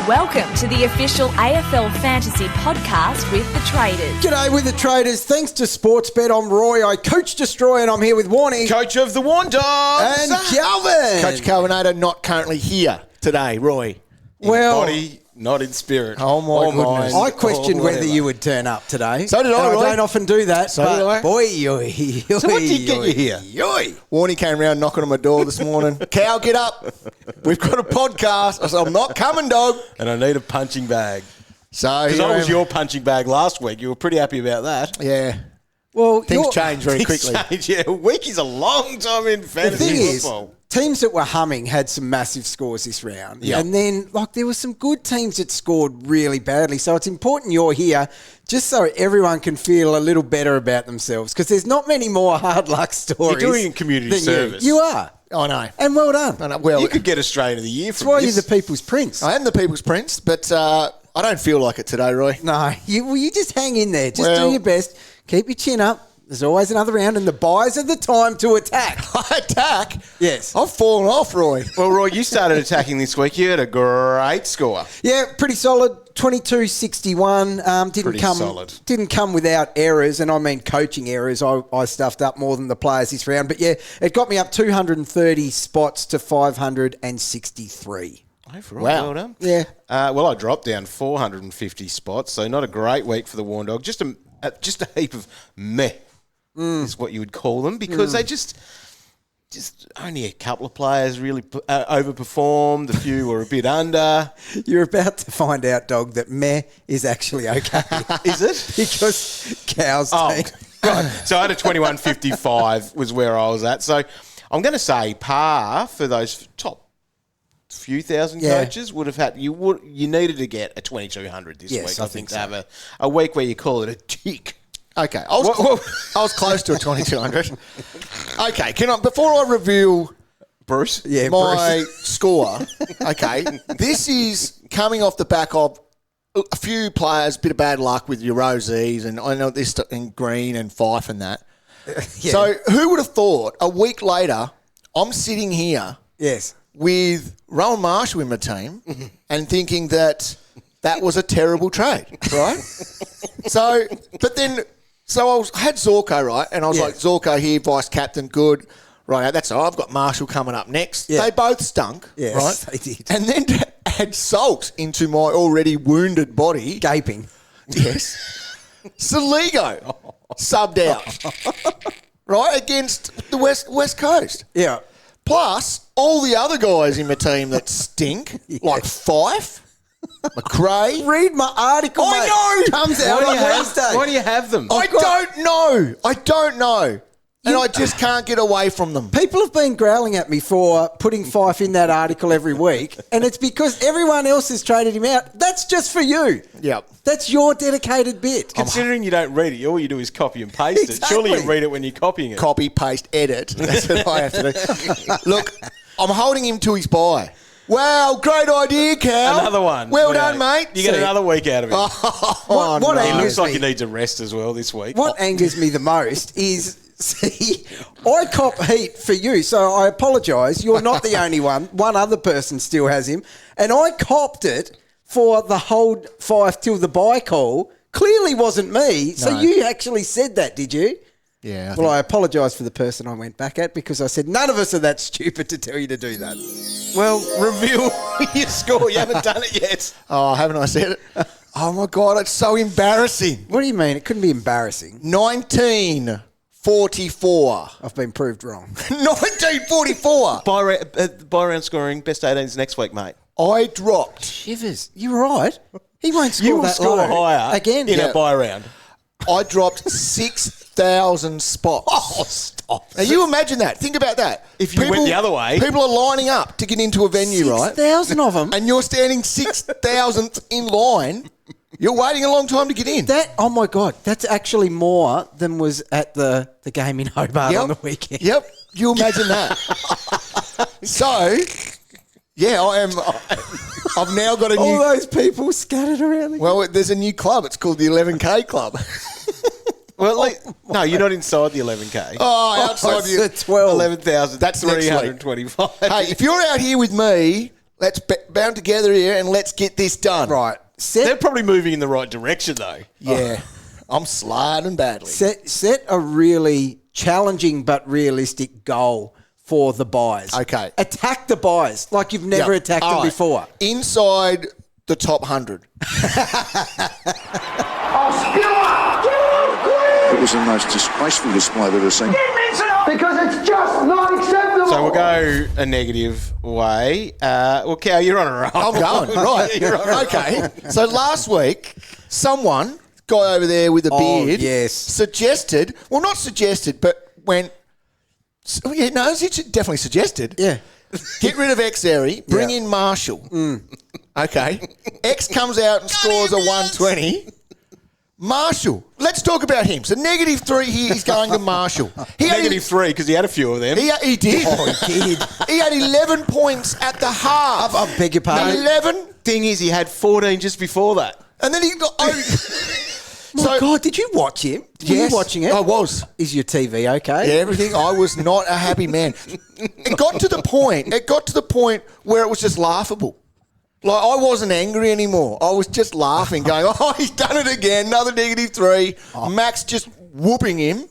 Welcome to the official AFL Fantasy podcast with the Traders. G'day with the Traders. Thanks to Sportsbet, I'm Roy. I coach Destroy and I'm here with Warnie. Coach of the Warn Dogs. And Calvin. Coach Calvinator not currently here today, Roy. Well, Body, not in spirit. Oh, my goodness. I questioned whether whatever. you would turn up today. So did I, And Roy. I don't often do that. So but did I. Boy, So what did get you here? Warnie came round knocking on my door this morning. Cal, get up. We've got a podcast. I said, I'm not coming, dog. And I need a punching bag. So Because here I I was am. your punching bag last week. You were pretty happy about that. Yeah. Well, Things change very quickly. Yeah, a week is a long time in The fantasy thing is, football. teams that were humming had some massive scores this round. Yep. And then, there were some good teams that scored really badly. So it's important you're here just so everyone can feel a little better about themselves because there's not many more hard luck stories. You're doing community than service. You are. I know. And well done. I know. Well, You could get Australian of the Year That's from why this. you're the people's prince. I am the People's Prince, but I don't feel like it today, Roy. No, you just hang in there. Just Well- do your best. Keep your chin up. There's always another round, and the buys are the time to attack. Attack? Yes. I've fallen off, Roy. Well, Roy, you started attacking this week. You had a great score. Yeah, pretty solid. 22-61. Pretty solid. Didn't come without errors, and I mean coaching errors. I stuffed up more than the players this round. But yeah, it got me up 230 spots to 563. Overall, Wow. well done. Yeah. Well, I dropped down 450 spots, so not a great week for the Warn Dog. Just a heap of meh is what you would call them because they just only a couple of players really overperformed. A few were a bit under. You're about to find out, dog, that meh is actually okay. Is it? Because Cow's Oh, team. God. So I had a 21.55 was where I was at. So I'm going to say par for those top few thousand Yeah. coaches would have had you needed to get a 2200 this Yes, week. I I think think to have a week where you call it a tick. Okay, I was close to a 2200. Okay, before I reveal Bruce? Yeah, my score, okay, this is coming off the back of a few players, bit of bad luck with your Rozees, and I know this and Green and Fife and that. Yeah. So who would have thought a week later I'm sitting here Yes. with Rowan Marshall in my team and thinking that was a terrible trade, right? So I had Zorko, right? And I was Yeah. like, Zorko here, vice captain, good. Right, that's all right. I've got Marshall coming up next. Yeah. They both stunk, Yes, right? they did. And then to add salt into my already wounded body. Gaping. Yes. Soligo subbed out, right, against the West Coast. Yeah. Plus, all the other guys in my team that stink, like Fife, McRae. Read my article, I mate. know. Comes out on Wednesday. Why do you have them? I don't know. And I just can't get away from them. People have been growling at me for putting Fife in that article every week, and it's because everyone else has traded him out. That's just for you. Yep. That's your dedicated bit. Considering you don't read it, all you do is copy and paste it. Exactly. Surely you read it when you're copying it. Copy, paste, edit. That's what I have to do. Look, I'm holding him to his bye. Wow, great idea, Cal. Another one. Well Yeah. done, mate. You get See? another week out of it. What no. He angers looks like me- he needs a rest as well this week. What angers me the most is, see, I cop heat for you, so I apologise. You're not the only one. One other person still has him. And I copped it for the hold Fife till the bye call. Clearly wasn't me. So No. you actually said that, did you? Yeah. Well, I apologise for the person I went back at because I said none of us are that stupid to tell you to do that. Well, reveal your score. You haven't done it yet. Oh, haven't I said it? Oh, my God, it's so embarrassing. What do you mean? It couldn't be embarrassing. 1944. I've been proved wrong. 1944. Buy round scoring, best 18s next week, mate. I dropped. Shivers. You're right. He won't score You will that score low. higher Again. in Yeah. a buy round. I dropped 6,000 spots. Oh, stop. Now, you imagine that. Think about that. If you went the other way. People are lining up to get into a venue, right? 6,000 of them. And you're standing 6,000th in line. You're waiting a long time to get in. That, oh my God, that's actually more than was at the game in Hobart on the weekend. Yep. You imagine that. So, yeah, I've now got a All new... those people scattered around the Well, there's a new club. It's called the 11K Club. Well, no, you're not inside the 11K. Oh, outside it's the 12. 11,000. That's next week. 325. Hey, if you're out here with me, Let's bound together here and let's get this done. Right. They're probably moving in the right direction, though. Yeah. I'm sliding badly. Set a really challenging but realistic goal for the buys. Okay. Attack the buys like you've never attacked them before. Inside the top 100. It was the most disgraceful display I've ever seen. Because it's just not acceptable. So we'll go a negative way. Well, Cal, you're on a roll. I'm going. Right. You're on a roll. Okay. So last week, someone, guy over there with a beard, yes. suggested, well, not suggested, but went, he definitely suggested. Yeah. Get rid of Xerri, bring in Marshall. Okay. X comes out and scores a 120. Marshall. Let's talk about him. So -3 here, he's going to Marshall. -3 because he had a few of them. He did. Oh, he did. He had 11 points at the half. I beg your pardon. 11. Thing is, he had 14 just before that. And then he got... My God, did you watch him? Were you watching it? I was. Is your TV okay? Yeah, everything. I was not a happy man. It got to the point where it was just laughable. Like, I wasn't angry anymore. I was just laughing, going, oh, he's done it again. Another -3. Max just whooping him.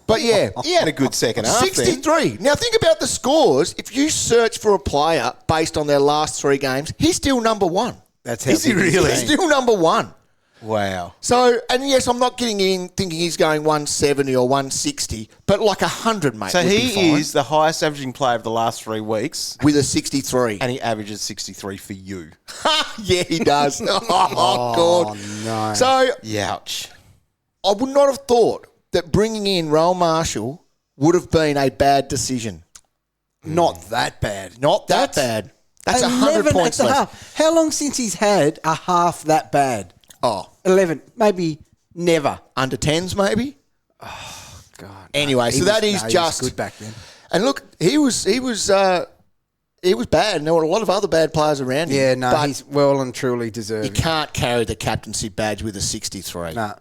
But, yeah. He had a good second half. 63. Now, think about the scores. If you search for a player based on their last 3 games, he's still number 1. That's how Is he really? He's still number 1. Wow. So, and yes, I'm not getting in thinking he's going 170 or 160, but like 100, mate. So would be he fine. is the highest averaging player of the last 3 weeks. With a 63. And he averages 63 for you. Yeah, he does. Oh, God. No. So, Youch. I would not have thought that bringing in Rowan Marshall would have been a bad decision. Not that bad. Not that bad. That's 100 11 points at the less. half. How long since he's had a half that bad? Oh, 11. Maybe never. under 10s maybe? God. Anyway, so that is just good back then. And look, he was bad, and there were a lot of other bad players around him. Yeah, no, but he's well and truly you deserving. can't carry the captaincy badge with a 63. No.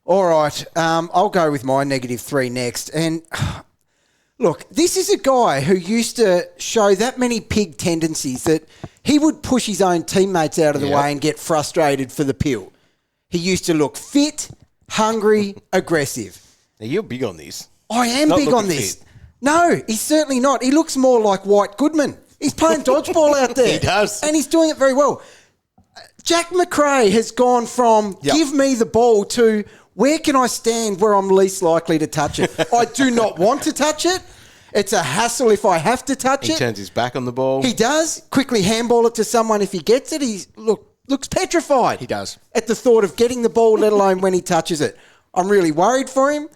All right. I'll go with my -3 next. And look, this is a guy who used to show that many pig tendencies that he would push his own teammates out of the way and get frustrated for the pill. He used to look fit, hungry, aggressive. Now, you're big on this. I am Not big on looking this. fit. No, he's certainly not. He looks more like White Goodman. He's playing dodgeball out there. He does. And he's doing it very well. Jack McRae has gone from give me the ball to where can I stand where I'm least likely to touch it. I do not want to touch it. It's a hassle if I have to touch He it. turns his back on the ball. He does. Quickly handball it to someone if he gets it. He looks petrified. He does. At the thought of getting the ball, let alone when he touches it. I'm really worried for him.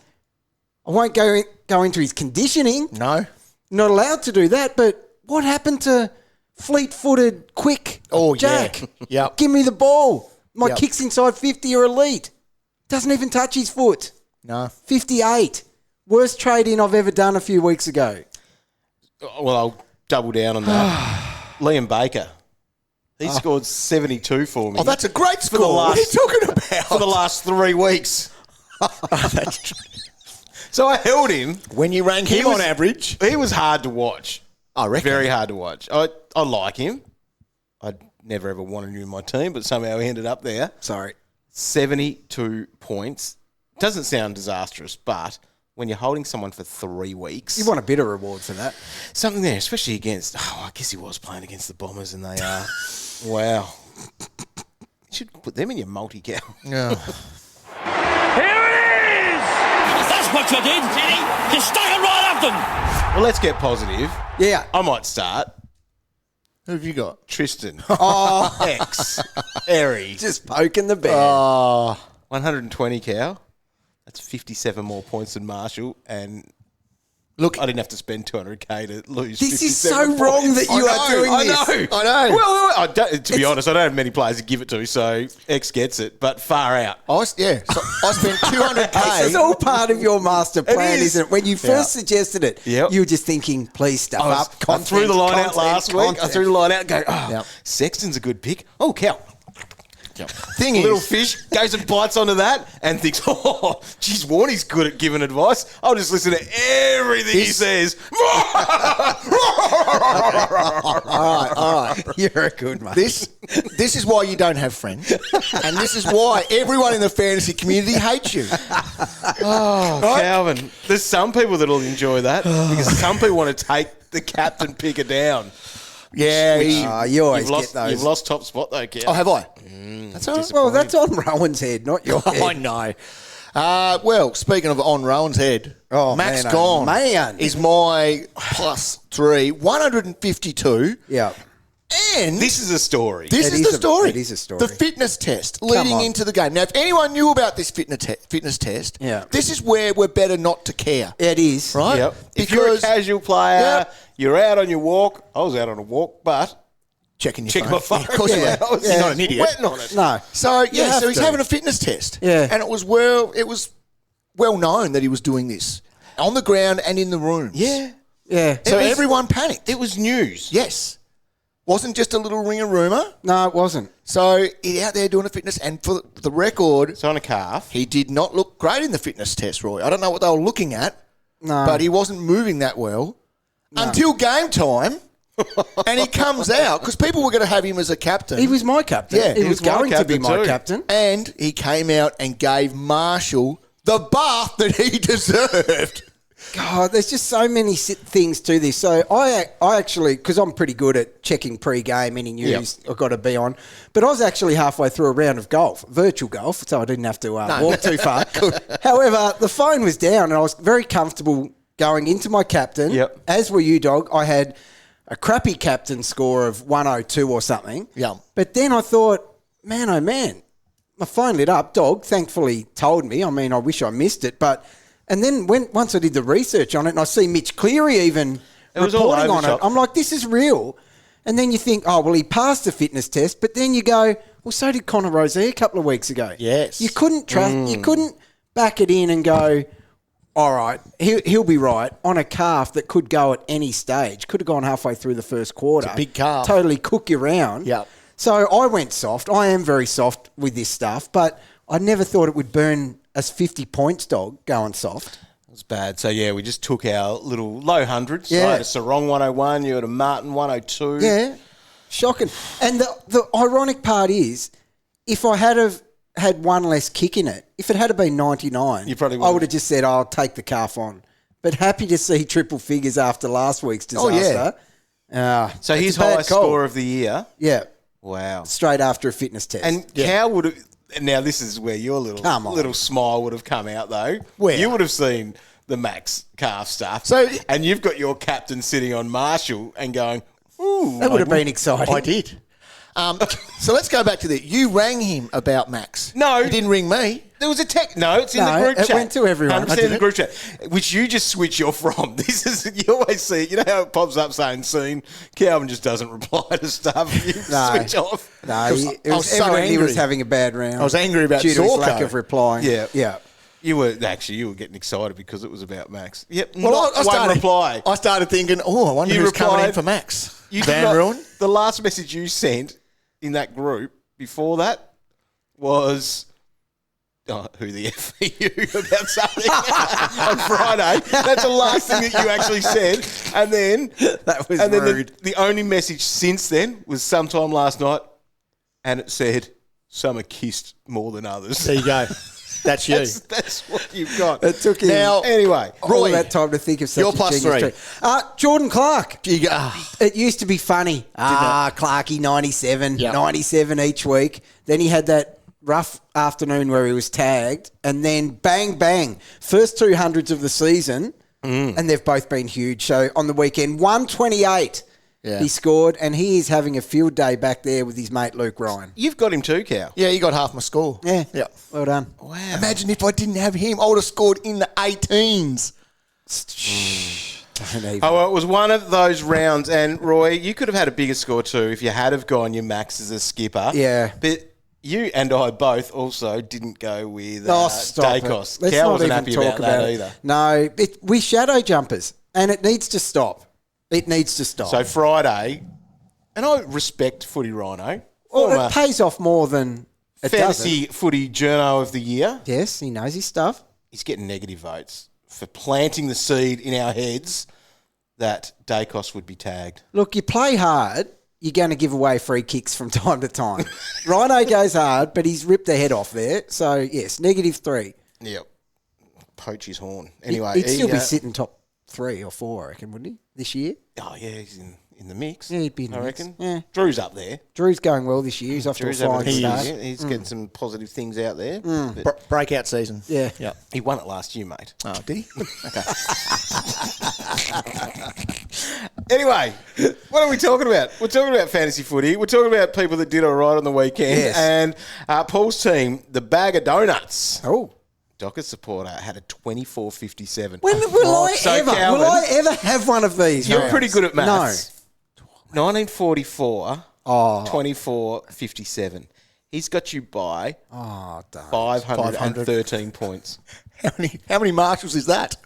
I won't go into his conditioning. No? Not allowed to do that, but what happened to fleet-footed, quick Jack? Yeah. Yep. Give me the ball. My Yep. kicks inside 50 are elite. Doesn't even touch his foot. No. 58. Worst trade-in I've ever done a few weeks ago. Well, I'll double down on that. Liam Baker. He scored 72 for me. Oh, that's a great the score. What are you last- talking about? for the last 3 weeks. So I held him. When you rank him was- on average, He was hard to watch. I reckon. Very hard to watch. I like him. I'd never ever wanted him in my team, but somehow he ended up there. Sorry. 72 points. Doesn't sound disastrous, but when you're holding someone for 3 weeks, You want a bit of reward for that. something there, especially against. Oh, I guess he was playing against the Bombers, and they are. Wow. You should put them in your multi-cow. Yeah. Here it is! That's what you did, Jenny. You stuck it right up them. Well, let's get positive. Yeah. I might start. Who have you got? Tristan. X. Xerri. Just poking the bear. 120 cow. That's 57 more points than Marshall, and Look, I didn't have to spend 200k to lose. This is 57 so wrong points. that you are doing this. I know. Well, I don't, to be honest, I don't have many players to give it to, so X gets it, but far out. So I spent This is 200k. all part of your master plan, is. isn't it? When you first suggested it, Yep. you were just thinking, please stuff up. I threw the line out content, last week. I content. threw the line out and go, Yep. Sexton's a good pick. Oh, cow. Thing Little is, fish goes and bites onto that and thinks, oh, geez, Warnie's good at giving advice. I'll just listen to everything he says. all right. You're a good mate. This is why you don't have friends, and this is why everyone in the fantasy community hates you. Oh, Right? Calvin, there's some people that'll enjoy that because some people want to take the captain picker down. Yeah, You always You've lost, get those. you've lost top spot though, Cal. oh, have I? That's all right. Well, that's on Rowan's head, not your head. I know. Well, speaking of on Rowan's head, Max man, Gawn man. is my +3, 152. Yeah. And This is a story. this It is is the story. it is a story. The fitness test leading on. into the game. Now, if anyone knew about this fitness test, Yeah. this is where we're better not to care. It is. Right? Yep. If you're a Because casual player, Yep. you're out on your walk. I was out on a walk, but checking your checking phone. my phone. Yeah, of course you Yeah. were. You're not an idiot. Wetting on it. No. So have so he's to. having a fitness test. Yeah. And it was well known that he was doing this on the ground and in the rooms. Yeah. Yeah. So everyone panicked. It was news. Yes. Wasn't just a little ringer rumour. No, it wasn't. So he's out there doing a fitness, and for the record, It's on a calf. he did not look great in the fitness test, Roy. I don't know what they were looking at, but he wasn't moving that well until game time. And he comes out because people were going to have him as a captain. He was my captain. Yeah, he he was was my going to be captain my too. captain. and he came out and gave Marshall the bath that he deserved. God, there's just so many things to this. So I actually, because I'm pretty good at checking pre-game, any news I've got to be on, but I was actually halfway through a round of golf, virtual golf, so I didn't have to walk too far. However, the phone was down and I was very comfortable going into my captain. Yep. As were you, Dog. I had a crappy captain score of 102 or something. Yeah. But then I thought, man, oh man, my phone lit up. Dog thankfully told me. I mean, I wish I missed it, but... And then once I did the research on it and I see Mitch Cleary even was all reporting over on the it, shop. I'm like, this is real. And then you think, oh, well, he passed the fitness test. But then you go, well, so did Connor Rozee a couple of weeks ago. Yes. You couldn't trust, you couldn't back it in and go, all right, he'll be right on a calf that could go at any stage. Could have gone halfway through the first quarter. It's a big calf. Totally cook you round. Yep. So I went soft. I am very soft with this stuff, but I never thought it would burn us 50 points, Dog, going soft. It was bad. So, yeah, we just took our little low hundreds. Yeah. I had a Sarong 101. You had a Martin 102. Yeah, shocking. And the ironic part is, if I had one less kick in it, if it had been 99, You probably I would've. would have just said, I'll take the calf on. But happy to see triple figures after last week's Oh, disaster. yeah. So it's his a bad highest call. score of the year. Yeah, Wow. straight after a fitness test. And Cal would have... Now, this is where your Come on. little smile would have come out, though. Where? You would have seen the Max calf stuff. So- and you've got your captain sitting on Marshall and going, ooh. that would have been exciting. I did. So let's go back to that. You rang him about Max. No. You didn't ring me. There was a No, it's in No, the group it chat. went to everyone. 100% in the group chat, which you just switch off from. This is, you always see it. You know how it pops up saying seen? Calvin just doesn't reply to stuff. You No. switch off. No, I was so evidently he angry. was having a bad round. I was angry about due to his Zorko. lack of replying. Yeah. Yeah. You were getting excited because it was about Max. Yep. Well, Not I started, one reply. I started thinking, I wonder You who's coming in replied- for Max. You did Van not- Ruin? The last message you sent in that group before that was, who the F are you about something on Friday. That's the last thing that you actually said. And then That was rude. rude. The only message since then was sometime last night, and it said, some are kissed more than others. There you go. That's you. That's what you've got. It took him Now, Anyway, all Roy, that time to think of such your a plus genius three. trait. Jordan Clark. You go, It used to be funny. Clarkie, 97, Yep. 97 each week. Then he had that rough afternoon where he was tagged. And then bang, bang. First 200s of the season. And they've both been huge. So on the weekend, 128 he scored. And he is having a field day back there with his mate Luke Ryan. you've got him too, Cal. yeah, you got half my score. Yeah. Yeah. Well done. Wow. Imagine if I didn't have him, I would have scored in the 18s. Don't even. Oh, well, it was one of those rounds, and Roy, you could have had a bigger score too if you had have gone your Max as a skipper. Yeah. But you and I both also didn't go with Stop Dacos. it. Let's Cal not wasn't even happy talk about that it. either. No, we shadow jumpers, and it needs to stop. It needs to stop. So Friday, and I respect Footy Rhino, well, former it pays off more than it doesn't. Fantasy Footy Journo of the Year. Yes, he knows his stuff. He's getting negative votes for planting the seed in our heads that Dacos would be tagged. Look, you play hard, you're going to give away free kicks from time to time. Rhino goes hard, but he's ripped the head off there. So, yes, -3. Yep. Poach his horn. Anyway, He'd still be sitting top 3 or 4, I reckon, wouldn't he, this year? Oh, yeah, he's in the mix. Yeah, he'd be in the I mix. reckon. Yeah. Drew's up there. Drew's going well this year. He's off Drew's to a flying start. He's getting some positive things out there. But Breakout season. Yeah. Yep. he won it last year, mate. Oh, did he? Okay. Anyway, what are we talking about? We're talking about fantasy footy. We're talking about people that did all right on the weekend. Yes. And Paul's team, the Bag of Donuts. Oh. Dockers supporter had a 24.57. Will Calvin, I ever have one of these? You're rounds? pretty good at maths. 1944, 24.57. He's got you by 513 points. How many marshals is that?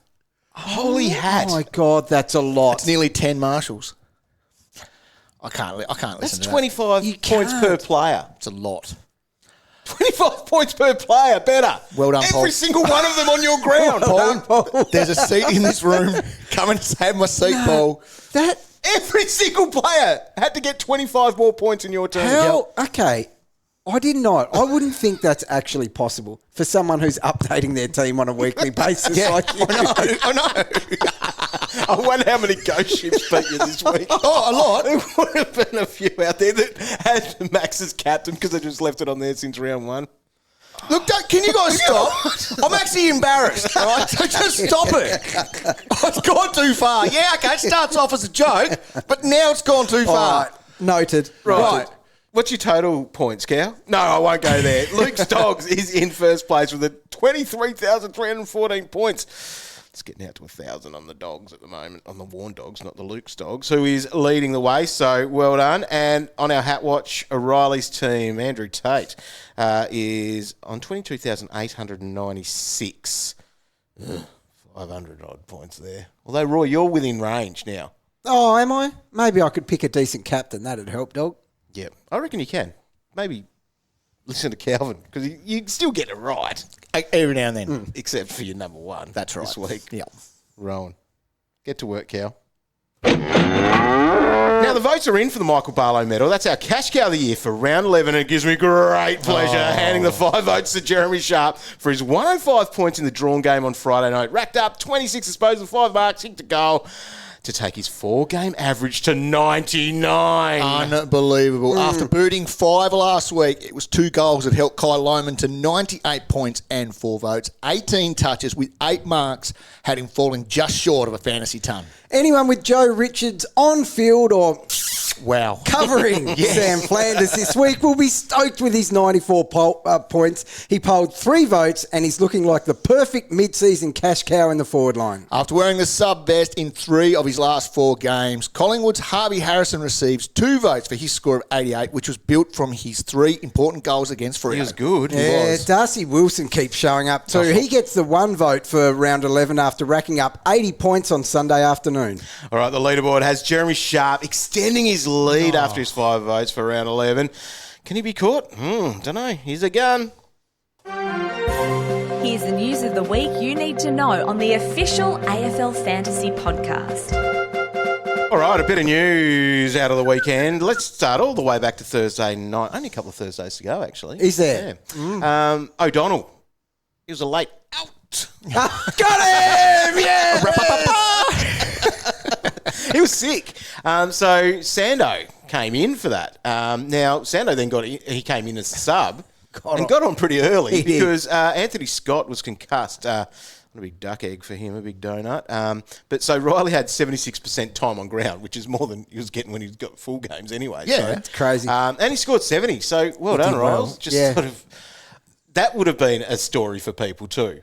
Holy hat. Oh, my God, that's a lot. It's nearly 10 marshals. I can't That's listen to 25 You points can't. per player. that. It's a lot. 25 points per player, better. Well done, Paul. Every single one of them on your ground. Paul, there's a seat in this room. Come and have my seat, Paul. That, Every single player had to get 25 more points in your team. how, okay, I did not. I wouldn't think that's actually possible for someone who's updating their team on a weekly basis like you. I know. I wonder how many ghost ships beat you this week. Oh, a lot. There would have been a few out there that had Max as captain because they just left it on there since round 1. Look, can you guys stop? I'm actually embarrassed. All right, so just stop it. It's gone too far. Yeah, okay, it starts off as a joke, but now it's gone too All far. right, noted. Right. What's your total points, Cow? No, I won't go there. Luke's Dogs is in first place with a 23,314 points. It's getting out to 1,000 on the Dogs at the moment, on the Warn Dogs, not the Luke's Dogs, who is leading the way. So well done. And on our Hat Watch, O'Reilly's team, Andrew Tate, is on 22,896. 500 odd points there. Although, Roy, you're within range now. Oh, am I? Maybe I could pick a decent captain. That'd help, dog. Yeah, I reckon you can. Maybe listen to Calvin, because you still get it right. Every now and then. Except for your number 1. That's right. This week. Yeah. Rowan. Get to work, Cal. Now, the votes are in for the Michael Barlow Medal. That's our cash cow of the year for round 11, and it gives me great pleasure handing the 5 votes to Jeremy Sharp for his 105 points in the drawn game on Friday night. Racked up 26 disposals, 5 marks, kicked a goal to take his 4-game average to 99. Unbelievable. After booting 5 last week, it was 2 goals that helped Kai Lohman to 98 points and 4 votes. 18 touches with 8 marks had him falling just short of a fantasy ton. Anyone with Joe Richards on field or Wow. covering Sam Flanders this week will be stoked with his 94 points. He polled 3 votes and he's looking like the perfect mid-season cash cow in the forward line. After wearing the sub-best in 3 of his last 4 games, Collingwood's Harvey Harrison receives 2 votes for his score of 88, which was built from his 3 important goals against Freo. He was good. Yeah, Darcy Wilson keeps showing up too. He gets the 1 vote for round 11 after racking up 80 points on Sunday afternoon. All right, the leaderboard has Jeremy Sharp extending his lead after his 5 votes for round 11. Can he be caught? Don't know. Here's a gun. Here's the news of the week you need to know on the official AFL Fantasy podcast. All right, a bit of news out of the weekend. Let's start all the way back to Thursday night. Only a couple of Thursdays to go, actually. Is there? Yeah. O'Donnell. He was a late out. Got him! Yeah! He was sick. So Sando came in for that. Now, Sando then he came in as a sub and got on pretty early because Anthony Scott was concussed. A big duck egg for him, a big donut. But so Riley had 76% time on ground, which is more than he was getting when he's got full games anyway. Yeah, so, that's crazy. And he scored 70. So well done, did well. Riles. That would have been a story for people too.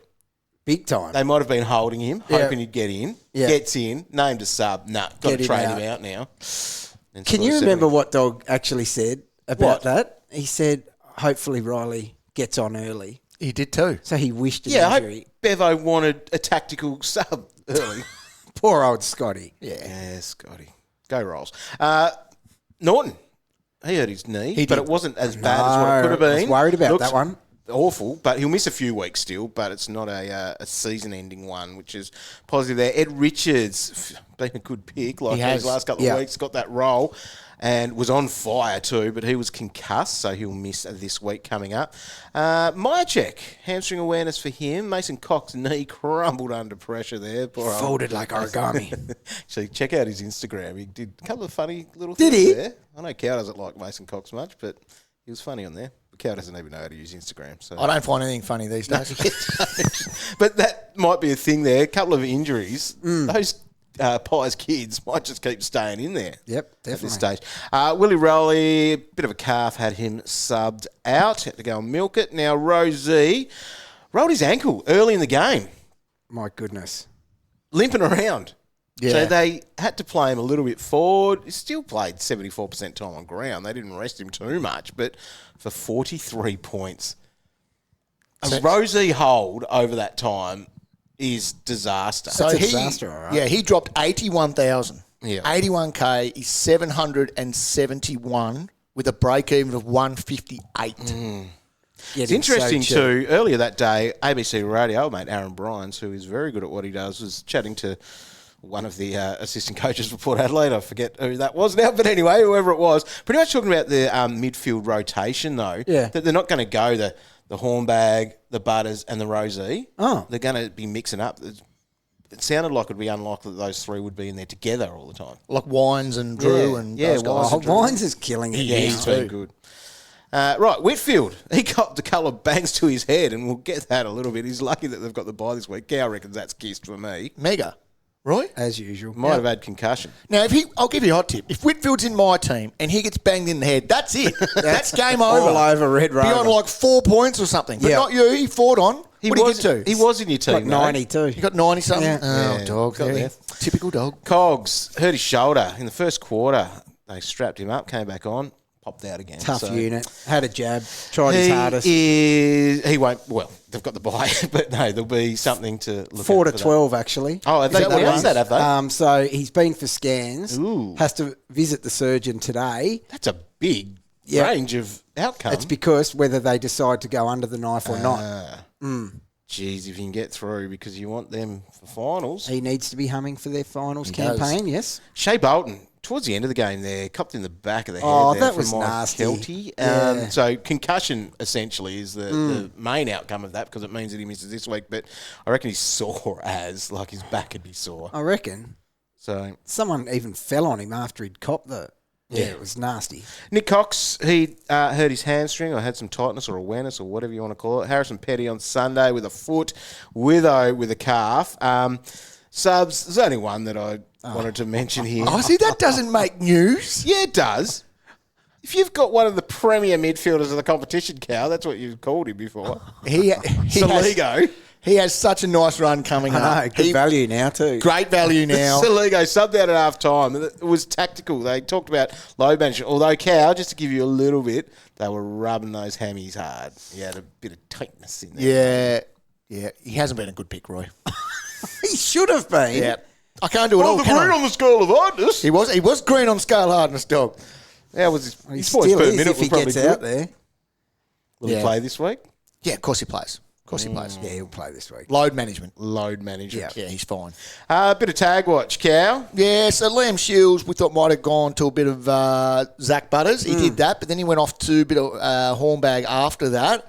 Big time. They might have been holding him, hoping he'd get in. Yeah. Gets in, named a sub. Got to trade him out now. And Can scored you 70. remember what Dog actually said about What? that? He said, hopefully Riley gets on early. He did too. So he wished an Yeah, I hope injury. Bevo wanted a tactical sub early. Poor old Scotty. Yeah, Scotty. Go Rolls. Norton, he hurt his knee, but it wasn't as bad as what it could have been. I was worried about Looks that one. Awful, but he'll miss a few weeks still, but it's not a season-ending one, which is positive there. Ed Richards, been a good pick, like He has. these last couple of weeks, got that role. and was on fire too, but he was concussed, so he'll miss this week coming up. Myercheck, hamstring awareness for him. Mason Cox's knee crumbled under pressure there. Poor old- Folded like origami. Actually, check out his Instagram. He did a couple of funny little things Did he? there. I know Cow doesn't like Mason Cox much, but he was funny on there. But Cow doesn't even know how to use Instagram. So I don't find anything funny these days. But that might be a thing there. A couple of injuries. Those Pies kids might just keep staying in there. Yep, At this definitely. stage. Willie Rowley, bit of a calf, had him subbed out. Had to go and milk it. Now, Rozee rolled his ankle early in the game, My goodness. limping around. Yeah. So they had to play him a little bit forward. He still played 74% time on ground. They didn't rest him too much, but for 43 points. A Rozee hold over that time is disaster. So That's a disaster, all right. Yeah, he dropped 81,000. Yeah. 81K. He's 771 with a break even of 158. It's interesting too. Earlier that day, ABC Radio, old mate Aaron Bryans, who is very good at what he does, was chatting to one of the assistant coaches for Port Adelaide. I forget who that was now, but anyway, whoever it was, pretty much talking about the midfield rotation though. Yeah. That they're not going to go the Hornbag, the Butters, and the Rozee. Oh. They're going to be mixing up. It sounded like it would be unlikely that those three would be in there together all the time. Like Wines and Drew Yeah. and Yeah, those guys. Oh, Wines is killing it. Yeah, now. he's been good. Right, Whitfield. He got a couple of bangs to his head, and we'll get that a little bit. He's lucky that they've got the bye this week. Cow reckons that's kissed for me. Mega. Roy? As usual. Might have had concussion. Now, I'll give you a hot tip. If Whitfield's in my team and he gets banged in the head, that's it. That's game over. All over Red Rover. Beyond like 4 points or something. But Yeah. not you. He fought on. He What did was, he get to? He was in your team, Got though. 92. He got 90 something. Yeah. Oh, Yeah, dog. got Yeah. there. Typical dog. Cogs hurt his shoulder in the first quarter. They strapped him up, came back on, popped out again. Tough So unit. Had a jab. Tried his hardest. He won't. Well, they've got the bye, but no, there'll be something to look 4 at to for that. 12, actually. Oh, have they Is that announced the one? that, have they? So he's been for scans. Ooh. Has to visit the surgeon today. That's a big Yeah. range of outcome. It's because whether they decide to go under the knife or not. Geez, if you can get through because you want them for finals. He needs to be humming for their finals campaign, yes. Shea Bolton, towards the end of the game there, copped in the back of the head Oh, there that from was Mike nasty. Kelty. Yeah. So concussion essentially is the main outcome of that because it means that he misses this week. But I reckon he's sore as, like his back would be sore. I reckon. So Someone even fell on him after he'd copped the... Yeah, it was nasty. Nick Cox, he hurt his hamstring or had some tightness or awareness or whatever you want to call it. Harrison Petty on Sunday with a foot, Witho with a calf. Subs, there's only one that I wanted to mention here. Oh, see, that doesn't make news. Yeah, it does. If you've got one of the premier midfielders of the competition, Cow, that's what you've called him before. He Soligo. He has such a nice run coming I know, up. good value now too. Great value now. Soligo subbed out at half time. It was tactical. They talked about load management. Although, Cow, just to give you a little bit, they were rubbing those hammies hard. He had a bit of tightness in there. Yeah. He hasn't been a good pick, Roy. He should have been. Yeah. I can't do it all. the can green I? on the scale of hardness. He was green on scale hardness, dog. How was his, He his points still per is minute if he were probably gets good. out there. Will he Yeah. play this week? Yeah, of course he plays. Of course he plays. Yeah, he'll play this week. Load management. Load management. Yeah, he's fine. Bit of tag watch, Cow. Yeah, so Liam Shields, we thought might have gone to a bit of Zach Butters. He did that, but then he went off to a bit of Hornbag after that.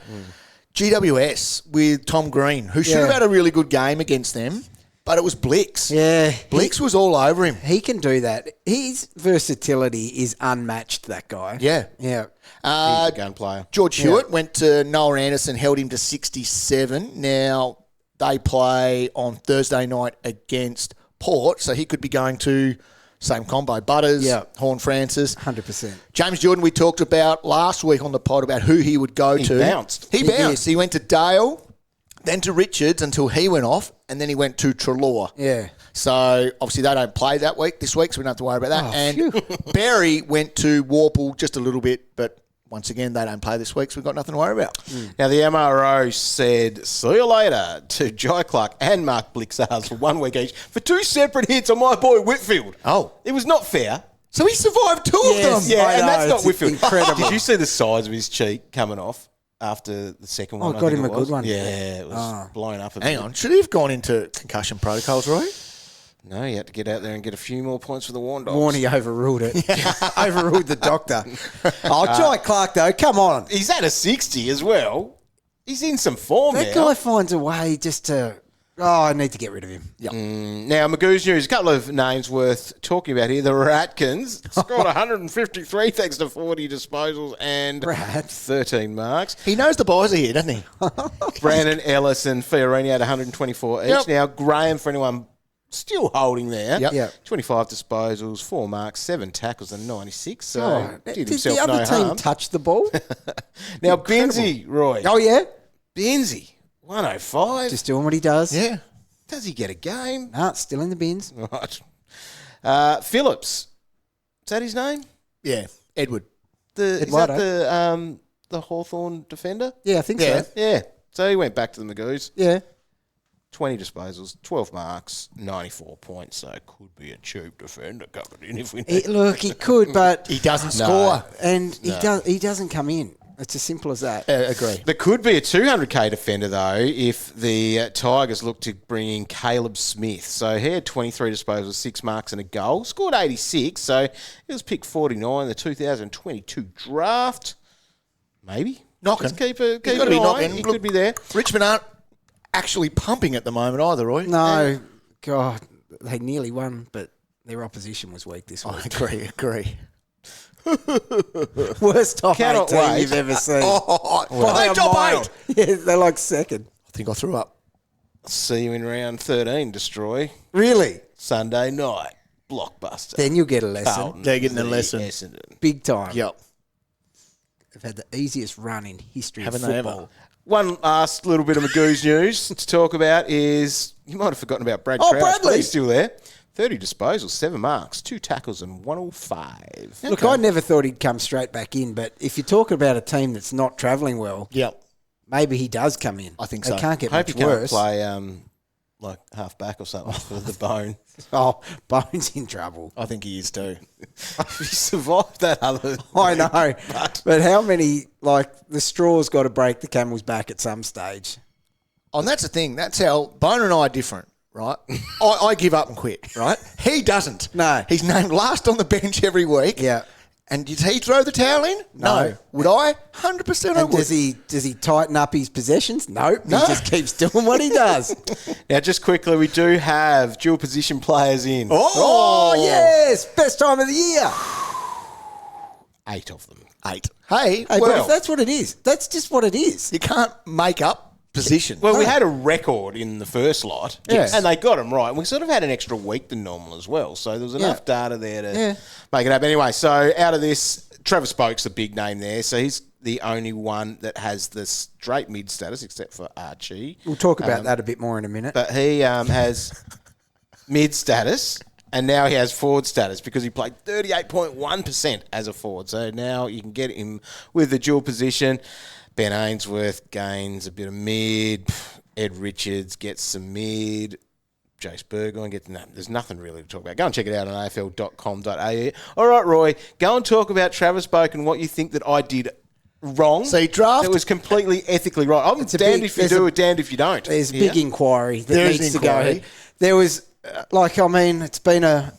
GWS with Tom Green, who should have Yeah. had a really good game against them, but it was Blix. Yeah. Blix was all over him. He can do that. His versatility is unmatched, that guy. Yeah. Yeah. He's a gun player. George Hewitt went to Noah Anderson, held him to 67. Now, they play on Thursday night against Port, so he could be going to same combo. Butters, Yeah. Horn Francis. 100%. James Jordan, we talked about last week on the pod about who he would go to. bounced. He He bounced. did. He went to Dale, then to Richards until he went off, and then he went to Treloar. Yeah. So, obviously, they don't play that week, this week, so we don't have to worry about that. Oh, and Barry went to Warple just a little bit, but once again, they don't play this week, so we've got nothing to worry about. Now, the MRO said, see you later to Jai Clark and Mark Blixars for 1 week each for 2 separate hits on my boy Whitfield. Oh. It was not fair. So he survived two Yes. of them. Yeah, I and know, that's not it's Whitfield. incredible. Did you see the size of his cheek coming off after the second one? Oh, I got think him it a was? good one. Yeah, it was blown up a Hang bit. on. Should he have gone into concussion protocols, Roy? No, he had to get out there and get a few more points for the Warn Dogs. Warnie overruled it. Overruled the doctor. Jai Clark, though, come on. He's at a 60 as well. He's in some form That now. guy finds a way just to... Oh, I need to get rid of him. Yep. Now, Magoo's News, a couple of names worth talking about here. The Ratkins scored 153 thanks to 40 disposals and 13 marks. He knows the boys are here, doesn't he? Brandon Ellis and Fiorini had 124 each. Yep. Now, Graham, for anyone still holding there, Yep. 25 disposals, 4 marks, 7 tackles and 96. So, did Did himself the other no team harm. touch the ball? Now, Benzie, Roy. Oh, yeah? Benzie, 105. Just doing what he does. Yeah. Does he get a game? No, it's still in the bins. Right. Phillips. Is that his name? Yeah. Edward. Is Eduardo. that the Hawthorn defender? Yeah, I think Yeah. so. Yeah. So he went back to the Magoos. Yeah. 20 disposals, 12 marks, 94 points. So it could be a cheap defender coming in if we need. Look, he could, but... He doesn't score. And he doesn't come in. It's as simple as that. Agree. There could be a 200k defender, though, if the Tigers look to bring in Kaleb Smith. So he had 23 disposals, 6 marks and a goal. Scored 86, so he was picked 49 in the 2022 draft. Maybe. Knocking. Just keep He's an gotta be eye. knocking. He Look, could be there. Richmond aren't actually pumping at the moment either, Roy. No, God, they nearly won, but their opposition was weak this week. I agree. Worst top Cannot 8 team wait. you've ever seen. By a top mile. 8. Yeah, they're like second. I think I threw up. See you in round 13, Destroy. Really? Sunday night. Blockbuster. Then you'll get a lesson. Carlton They're getting a v lesson. Essendon. Big time. Yep. They've had the easiest run in history Haven't of they football. ever? One last little bit of Magoo's news to talk about is, you might have forgotten about Brad Oh, Crouch, but Bradley. he's still there. 30 disposals, 7 marks, 2 tackles and 105. Look, I never thought he'd come straight back in, but if you're talking about a team that's not travelling well, Yep. maybe he does come in. I think They so. can't get Hope he much can't worse. play like half back or something for the bone. Oh, Bones in trouble. I think he is too. If he survived that other... I know. But how many, like, the straw's got to break the camel's back at some stage. Oh, and that's the thing. That's how Boner and I are different, right? I give up and quit, right? He doesn't. No. He's named last on the bench every week. Yeah. And did he throw the towel in? No. Would I? 100% I And would. does he tighten up his possessions? Nope. No. He just keeps doing what he does. Now, just quickly, we do have dual position players in. Oh, yes. Best time of the year. 8 of them. 8. Hey, Hey, but well, if that's what it is. That's just what it is. you can't make up position. Well, we had a record in the first lot, Yes. and they got them right. We sort of had an extra week than normal as well, so there was enough data there to make it up. Anyway, so out of this, Travis Boak's the big name there, so he's the only one that has the straight mid status, except for Archie. We'll talk about that a bit more in a minute. But he has mid status, and now he has forward status because he played 38.1% as a forward. So now you can get him with the dual position. Ben Ainsworth gains a bit of mid. Ed Richards gets some mid. Jace Burgoyne gets there's nothing really to talk about. Go and check it out on afl.com.au. All right, Roy, go and talk about Travis Boak and what you think that I did wrong. So you draft- It was completely ethically right. I'm It's a damned big- if you there's do a- it, damned if you don't. There's a big inquiry that There is needs an to go inquiry. ahead. There was, it's been a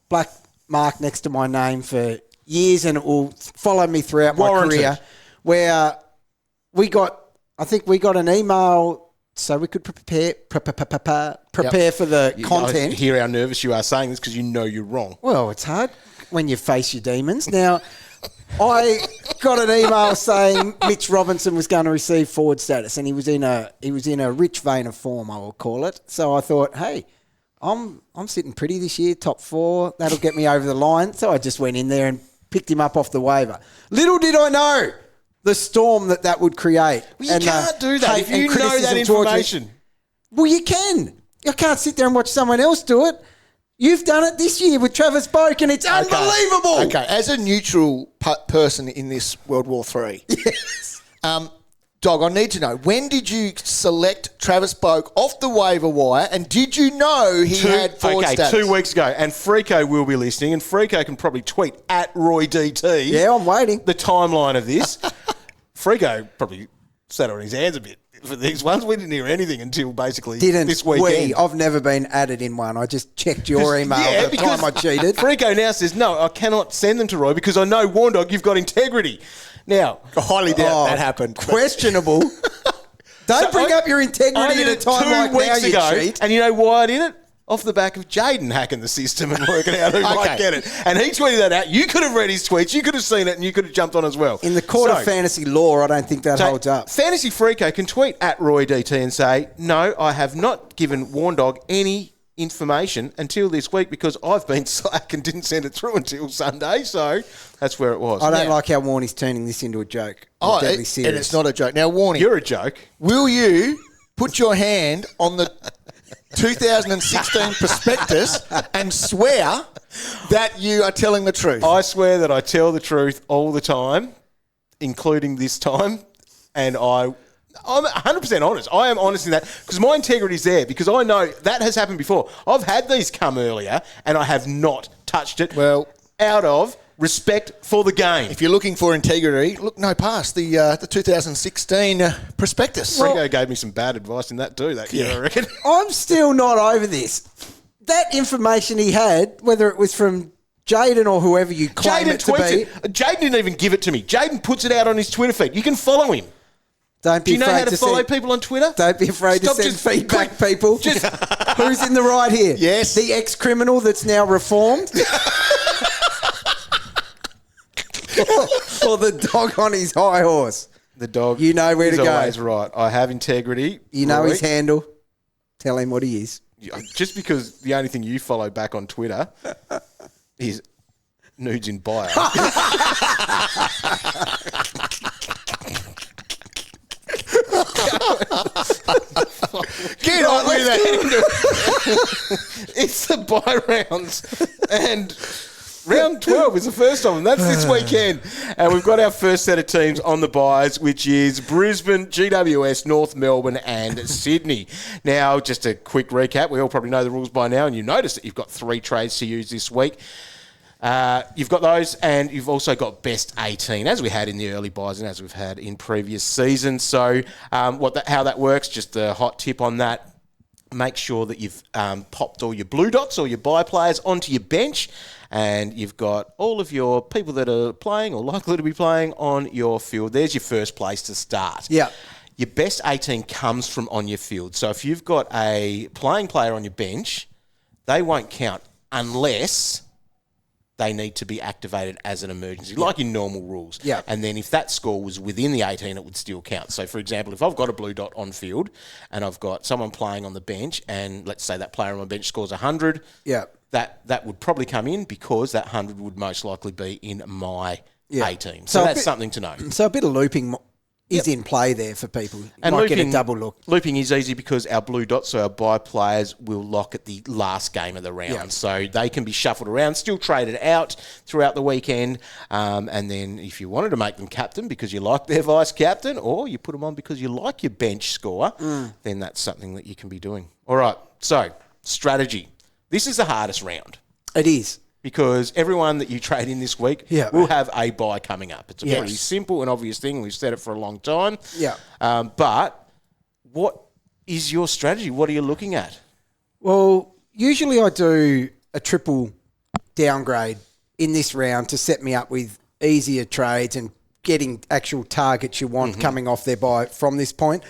black mark next to my name for years, and it will follow me throughout my Warranted. career, where we got an email so we could prepare for the I content. hear how nervous you are saying this because you know you're wrong. Well, it's hard when you face your demons. Now, I got an email saying Mitch Robinson was going to receive forward status, and he was in a rich vein of form, I will call it. So I thought, hey, I'm sitting pretty this year, top 4. That'll get me over the line. So I just went in there and picked him up off the waiver. Little did I know the storm that would create. Well, you can't do that hate if and you know that criticism towards me. information. Well, you can. I can't sit there and watch someone else do it. You've done it this year with Travis Boak, and it's unbelievable. Okay, as a neutral person in this World War III, Yes. Dog, I need to know, when did you select Travis Boak off the waiver wire, and did you know he had forward status? 2 weeks ago, and Freako will be listening, and Freako can probably tweet at RoyDT. Yeah, I'm waiting. The timeline of this. Freako probably sat on his hands a bit. for these ones. We didn't hear anything until basically Didn't this weekend. I've never been added in one. I just checked your email at the time I cheated. Frico now says, no, I cannot send them to Roy because I know, Warndog, you've got integrity. Now, I highly doubt that happened. Questionable. Don't bring up your integrity at a time like now, you cheat. And you know why I did it? Off the back of Jaden hacking the system and working out who might get it. And he tweeted that out. You could have read his tweets. You could have seen it and you could have jumped on as well. In the court of fantasy law, I don't think that holds up. Fantasy Freako can tweet at RoyDT and say, no, I have not given Warndog any information until this week because I've been slack and didn't send it through until Sunday. So that's where it was. I don't like how Warnie's turning this into a joke. Oh, deadly serious. and it's not a joke. Now, Warnie, You're a joke. will you put your hand on the 2016 prospectus and swear that you are telling the truth? I swear that I tell the truth all the time, including this time, and I'm 100% honest. I am honest in that because my integrity is there because I know that has happened before. I've had these come earlier and I have not touched it out of respect for the game. If you're looking for integrity, look no past the 2016 prospectus. Frigo gave me some bad advice in that too, that year, I reckon. I'm still not over this. That information he had, whether it was from Jaden or whoever you claim it to be. Jaden didn't even give it to me. Jaden puts it out on his Twitter feed. You can follow him. Don't be Do you know afraid how to follow people on Twitter? Don't be afraid Stop, to send just feedback, click. people. Just Who's in the right here? Yes. The ex-criminal that's now reformed? or the dog on his high horse? The dog. You know where is to go. Always right. I have integrity. You know Roy. his handle. Tell him what he is. Just because the only thing you follow back on Twitter is nudes in bio. Get on with it. It's the bye rounds. And round 12 is the first of them. That's this weekend. And we've got our first set of teams on the byes, which is Brisbane, GWS, North Melbourne and Sydney. Now, just a quick recap. We all probably know the rules by now, and you notice that you've got 3 trades to use this week. You've got those, and you've also got best 18, as we had in the early buys and as we've had in previous seasons. So how that works, just a hot tip on that. Make sure that you've popped all your blue dots or your buy players onto your bench, and you've got all of your people that are playing or likely to be playing on your field. There's your first place to start. Yeah. Your best 18 comes from on your field. So if you've got a playing player on your bench, they won't count unless they need to be activated as an emergency, like in normal rules. Yeah. And then if that score was within the 18, it would still count. So, for example, if I've got a blue dot on field and I've got someone playing on the bench and let's say that player on my bench scores 100, that would probably come in because that 100 would most likely be in my 18. So that's something to know. So a bit of looping is in play there for people. You And might get a double look. Looping is easy because our blue dots, so our buy players, will lock at the last game of the round. Yeah. So they can be shuffled around, still traded out throughout the weekend. And then if you wanted to make them captain because you like their vice captain, or you put them on because you like your bench score, then that's something that you can be doing. All right, so strategy. This is the hardest round. It is. Because everyone that you trade in this week will have a buy coming up. It's a pretty simple and obvious thing. We've said it for a long time. Yeah. But what is your strategy? What are you looking at? Well, usually I do a triple downgrade in this round to set me up with easier trades and getting actual targets you want coming off their buy from this point.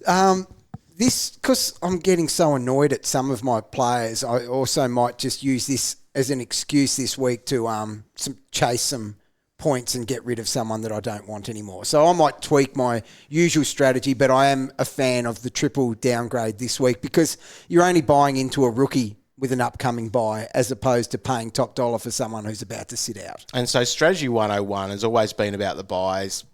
Because I'm getting so annoyed at some of my players, I also might just use this as an excuse this week to chase some points and get rid of someone that I don't want anymore. So I might tweak my usual strategy, but I am a fan of the triple downgrade this week because you're only buying into a rookie with an upcoming buy as opposed to paying top dollar for someone who's about to sit out. And so strategy 101 has always been about the buys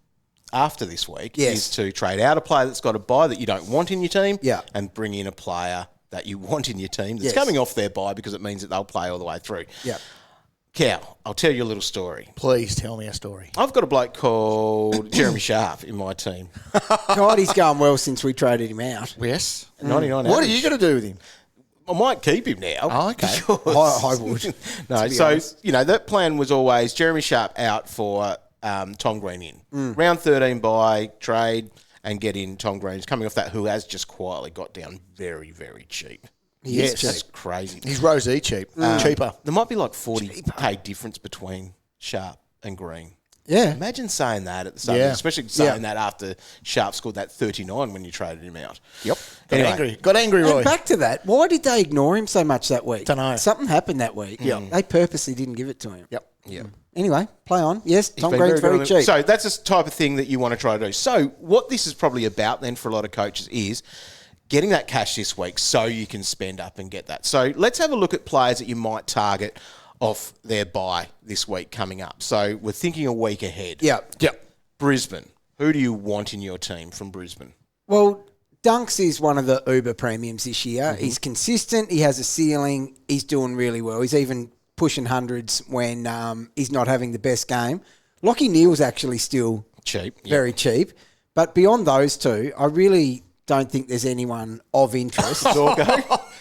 after this week is to trade out a player that's got a buy that you don't want in your team and bring in a player that you want in your team that's coming off their buy because it means that they'll play all the way through. Yeah. Cal, I'll tell you a little story. Please tell me a story. I've got a bloke called Jeremy Sharp in my team. God, he's going well since we traded him out. Yes. 99 What average. are you going to do with him? I might keep him now. Oh, okay. I would. No, so, honest. that plan was always Jeremy Sharp out for Tom Green in. Round 13 buy, trade, and get in Tom Green, coming off that, who has just quietly got down very, very cheap. Yes. That's crazy. He's Rozee cheap. Cheaper. There might be like 40k difference between Sharp and Green. Yeah. Imagine saying that at the start, especially saying that after Sharp scored that 39 when you traded him out. Yep. Anyway. Got angry, Roy. And back to that, why did they ignore him so much that week? Dunno. Something happened that week. Yeah. They purposely didn't give it to him. Yep. Yeah. Anyway, play on. Yes, Tom He's been Green's very good. cheap. So that's the type of thing that you want to try to do. So what this is probably about then for a lot of coaches is getting that cash this week so you can spend up and get that. So let's have a look at players that you might target off their bye this week coming up. So we're thinking a week ahead. Yep. Brisbane. Who do you want in your team from Brisbane? Well, Dunks is one of the Uber premiums this year. He's consistent. He has a ceiling. He's doing really well. He's even pushing hundreds when he's not having the best game. Lachie Neale's actually still Cheap. very cheap. But beyond those two, I really don't think there's anyone of interest.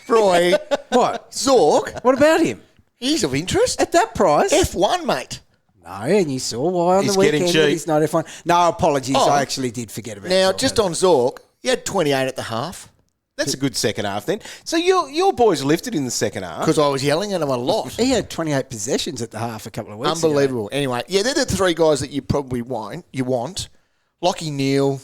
Roy. What? Zork. What about him? He's of interest. At that price? F1, mate. No, and you saw why on He's the weekend getting that cheap. he's not F1. No, apologies. Oh. I actually did forget about Now, Zork. just on Zork, he had 28 at the half That's a good second half then. So your boys lifted in the second half. because I was yelling at him a lot. He had 28 possessions at the half a couple of weeks ago. Unbelievable. Anyway, yeah, they're the three guys that you probably want. Lachie Neale.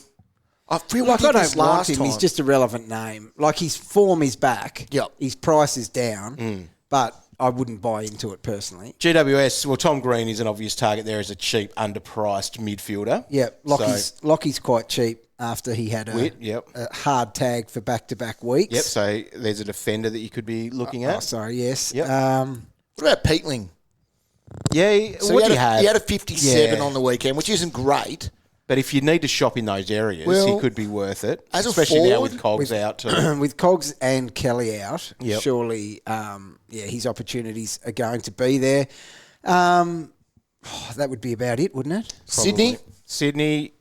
I feel Like, like I this don't want last him. time. He's just a relevant name. Like, his form is back. Yep. His price is down. But I wouldn't buy into it personally. GWS, well, Tom Green is an obvious target there as a cheap, underpriced midfielder. Yeah, So- Lockie's quite cheap after he had Wit, yep. a hard tag for back-to-back weeks. Yep, so there's a defender that you could be looking at. Oh, sorry, yes. Yep. What about Peatling? Yeah, So what he do you have? He had a 57 Yeah. on the weekend, which isn't great. But if you need to shop in those areas, Well, he could be worth it. as a Especially now forward, with Cogs out too. With Cogs and Kelly out, Yep. surely, his opportunities are going to be there. That would be about it, wouldn't it? Sydney,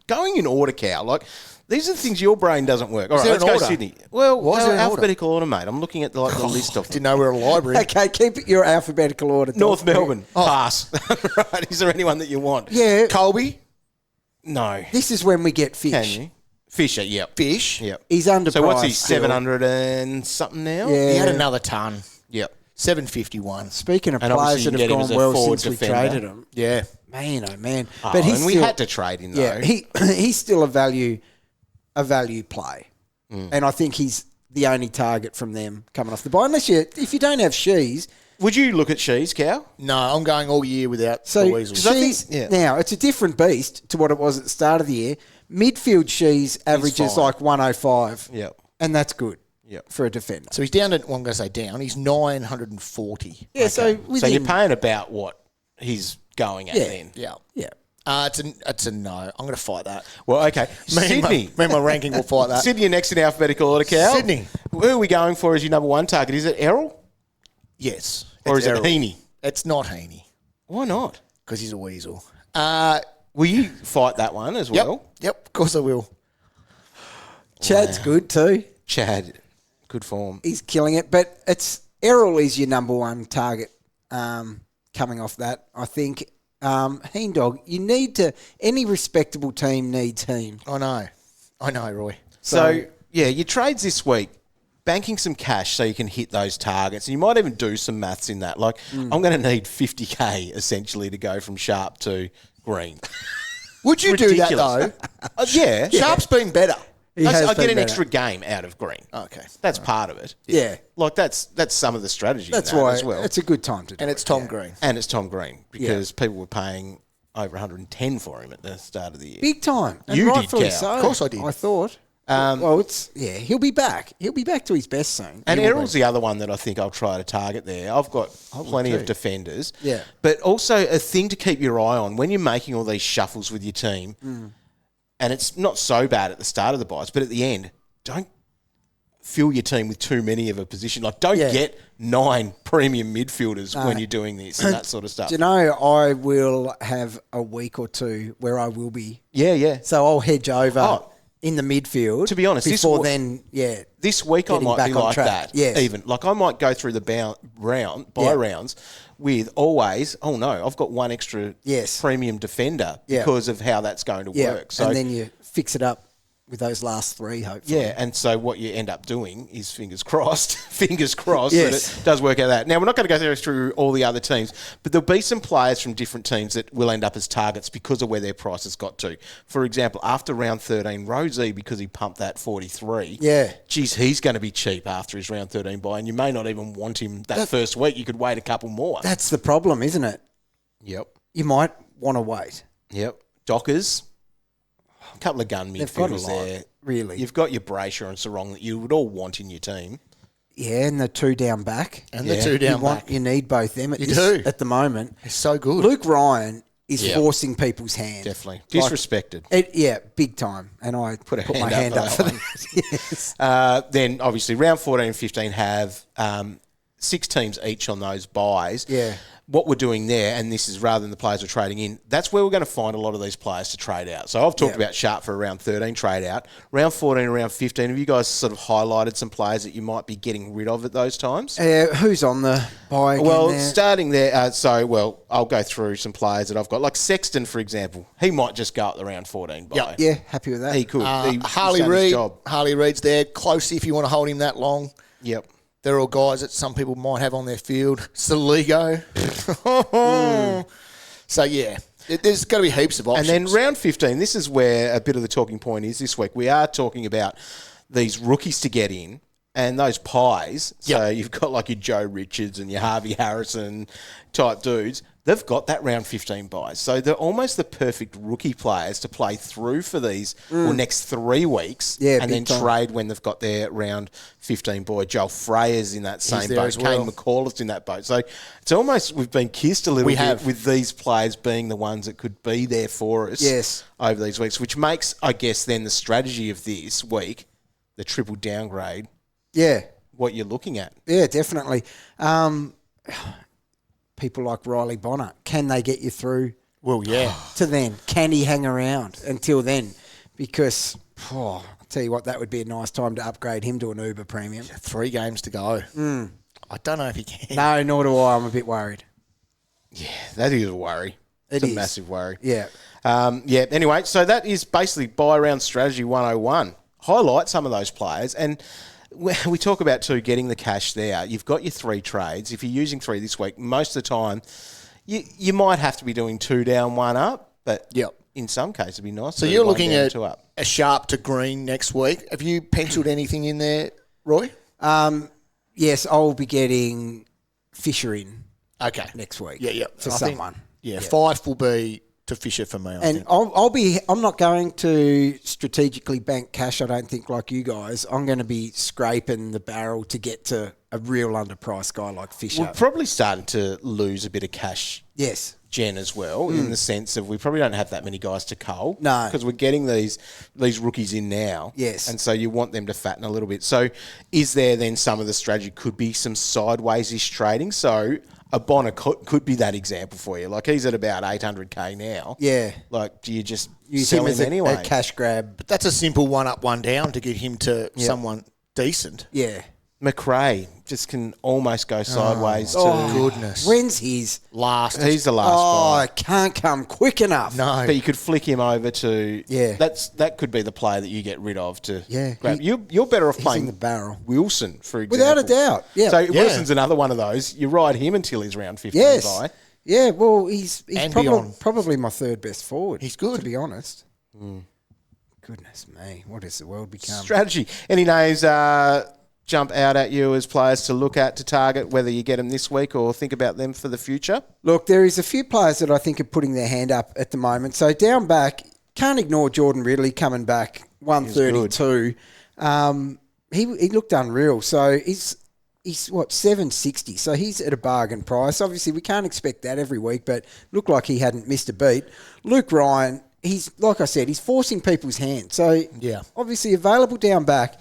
going in order, Cal. Like, these are the things your brain doesn't work. All right, there let's an go order? Sydney. Well, Why is there an order? alphabetical order, mate. I'm looking at the list of them. Didn't know we were a library. Okay, keep your alphabetical order. North Tom. Melbourne, pass. Right, is there anyone that you want? Yeah, Colby, No. this is when we get Fish. Can you? Fisher, yep. Fish. Yep. He's underpriced. So what's he, still. 700 and something now? Yeah. He had another ton. Yep. 751. Speaking of And players obviously that you have get him as gone a well forward since we defender. traded them, Yeah. man, oh man. Oh, But he's and we still, had to trade him, though. yeah, he's still a value play, and I think he's the only target from them coming off the bye. Unless if you don't have Shees, Would you look at Shees, Cal? No, I'm going all year without so the Weasels. Shees now it's a different beast to what it was at the start of the year. Midfield Shees averages fine. like 105, Yep. and that's good Yep. for a defender. So he's down to, well, I'm going to say down, he's 940. Yeah, so So within, you're paying about what he's going at Yeah. then. Yeah. yeah. It's a no. I'm going to fight that. Well, okay. Sydney. Me and my ranking will fight that. Sydney next in alphabetical order, Cal. Sydney. Who are we going for as your number one target? Is it Errol? Yes. Or It's is it Errol. Heaney? It's not Heaney Why not? because he's a weasel. Will you fight that one as Yep. well? Yep. Of course I will. Chad's good too. Chad, good form. He's killing it. But Errol is your number one target coming off that, I think. Heen Dog, you need to, any respectable team needs Heen. I know, Roy. So, yeah, your trades this week, banking some cash so you can hit those targets. And you might even do some maths in that. Like, I'm going to need 50K essentially to go from Sharp to Green. Would you do that Ridiculous. though? Yeah. Sharp's been better. He has I get been an better. extra game out of Green. Okay. That's part of it. Yeah. Like, that's some of the strategy That's in that why as well. it's a good time to do And it. it's Tom Green. And it's Tom Green because people were paying over 110 for him at the start of the year. Big time. And You did, rightfully Cal. so. Of course I did. I thought. He'll be back. He'll be back to his best soon. And He will Errol's be. the other one that I think I'll try to target there. I've got plenty of defenders. Yeah. But also a thing to keep your eye on when you're making all these shuffles with your team, and it's not so bad at the start of the buys, but at the end, don't fill your team with too many of a position. Like, don't get 9 premium midfielders when you're doing this and that sort of stuff. Do you know, I will have a week or two where I will be. Yeah. So I'll hedge over Oh. in the midfield. To be honest, this before wa- then, This week I Getting might back be on like track. that. Yes. Even like I might go through the rounds with always, oh no, I've got one extra Yes. premium defender Yeah. because of how that's going to work. So and then you fix it up with those last three, hopefully. yeah, and so what you end up doing is fingers crossed Yes. that it does work out that. Now, we're not going to go through all the other teams, but there'll be some players from different teams that will end up as targets because of where their price has got to. For example, after round 13, Rozee, because he pumped that 43, geez, he's going to be cheap after his round 13 buy, and you may not even want him that first week. You could wait a couple more. That's the problem, isn't it? Yep. You might want to wait. Yep. Dockers, a couple of gun They've got a midfielders lot, there. really. You've got your Brayshaw and Sarong that you would all want in your team. Yeah, and the two down back. And the two down back. You need both them You do. at the moment. It's so good. Luke Ryan is Yeah. forcing people's hand. Definitely. Like, Disrespected. big time. And I Put a my hand hand up up for for that that. Yes. Then, obviously, round 14 and 15 have 6 teams each on those buys. Yeah. What we're doing there, and this is rather than the players we're trading in, that's where we're going to find a lot of these players to trade out. So I've talked about Sharp for a round 13 trade out. Round 14 and round 15, have you guys sort of highlighted some players that you might be getting rid of at those times? Who's on the buy again Well, there? starting there, I'll go through some players that I've got. Like Sexton, for example. He might just go up the round 14 buy. Yeah, happy with that. He could. He's Harley done his Reid. job. Harley Reid's there. Close if you want to hold him that long. Yep. They're all guys that some people might have on their field. Soligo. So, yeah, there's got to be heaps of options. And then round 15, this is where a bit of the talking point is this week. We are talking about these rookies to get in and those pies. So you've got like your Joe Richards and your Harvey Harrison type dudes. They've got that round 15 buys. So they're almost the perfect rookie players to play through for these next 3 weeks and then time. trade when they've got their round 15 buy. Joel Freya's in that same there boat. as well. Kane McCall in that boat. So it's almost we've been kissed a little bit with these players being the ones that could be there for us over these weeks, which makes, I guess, then the strategy of this week, the triple downgrade, what you're looking at. Yeah, definitely. People like Riley Bonner, can they get you through? Well, yeah. To then, can he hang around until then? Because I'll tell you what, that would be a nice time to upgrade him to an Uber Premium. 3 games to go. I don't know if he can. No, nor do I. I'm a bit worried. Yeah, that is a worry. It's It is. a massive worry. Yeah. Anyway, so that is basically buy round strategy 101. Highlight some of those players, and we talk about too getting the cash there. You've got your 3 trades. If you're using 3 this week, most of the time you might have to be doing 2 down, 1 up, but in some cases it'd be nice. So to you're do 1 looking down, at 2 up. a Sharp to Green next week. Have you penciled anything in there, Roy? Yes, I'll be getting Fisher in next week. I For think- someone. 5 will be to Fisher for me. I And think. I'm not going to strategically bank cash, I don't think, like you guys. I'm going to be scraping the barrel to get to a real underpriced guy like Fisher. We're probably starting to lose a bit of cash. Yes. Gen as well, in the sense of we probably don't have that many guys to cull. No. Because we're getting these rookies in now. Yes. And so you want them to fatten a little bit. So is there then some of the strategy could be some sideways-ish trading? So a Bonner could be that example for you. Like he's at about 800K now. Yeah. Like do you just Use sell him as anyway? a cash grab. But that's a simple 1 up, 1 down to get him to someone decent. Yeah. McRae just can almost go sideways to... Goodness. When's his? Last. He's the last buy. It can't come quick enough. No. But you could flick him over to... Yeah. That could be the player that you get rid of to Yeah. grab. You're better off He's playing in the barrel. Wilson, for example. Without a doubt. Yeah. So Wilson's another one of those. You ride him until he's round 15 Yes. by. Yeah, well, he's And beyond. probably my 3rd best forward. He's good. To be honest. Goodness me. What has the world become? Strategy. Any names jump out at you as players to look at, to target, whether you get them this week or think about them for the future? Look, there is a few players that I think are putting their hand up at the moment. So down back, can't ignore Jordan Ridley coming back, 132. He looked unreal. So he's 760. So he's at a bargain price. Obviously, we can't expect that every week, but looked like he hadn't missed a beat. Luke Ryan, he's like I said, he's forcing people's hand. So obviously available down back.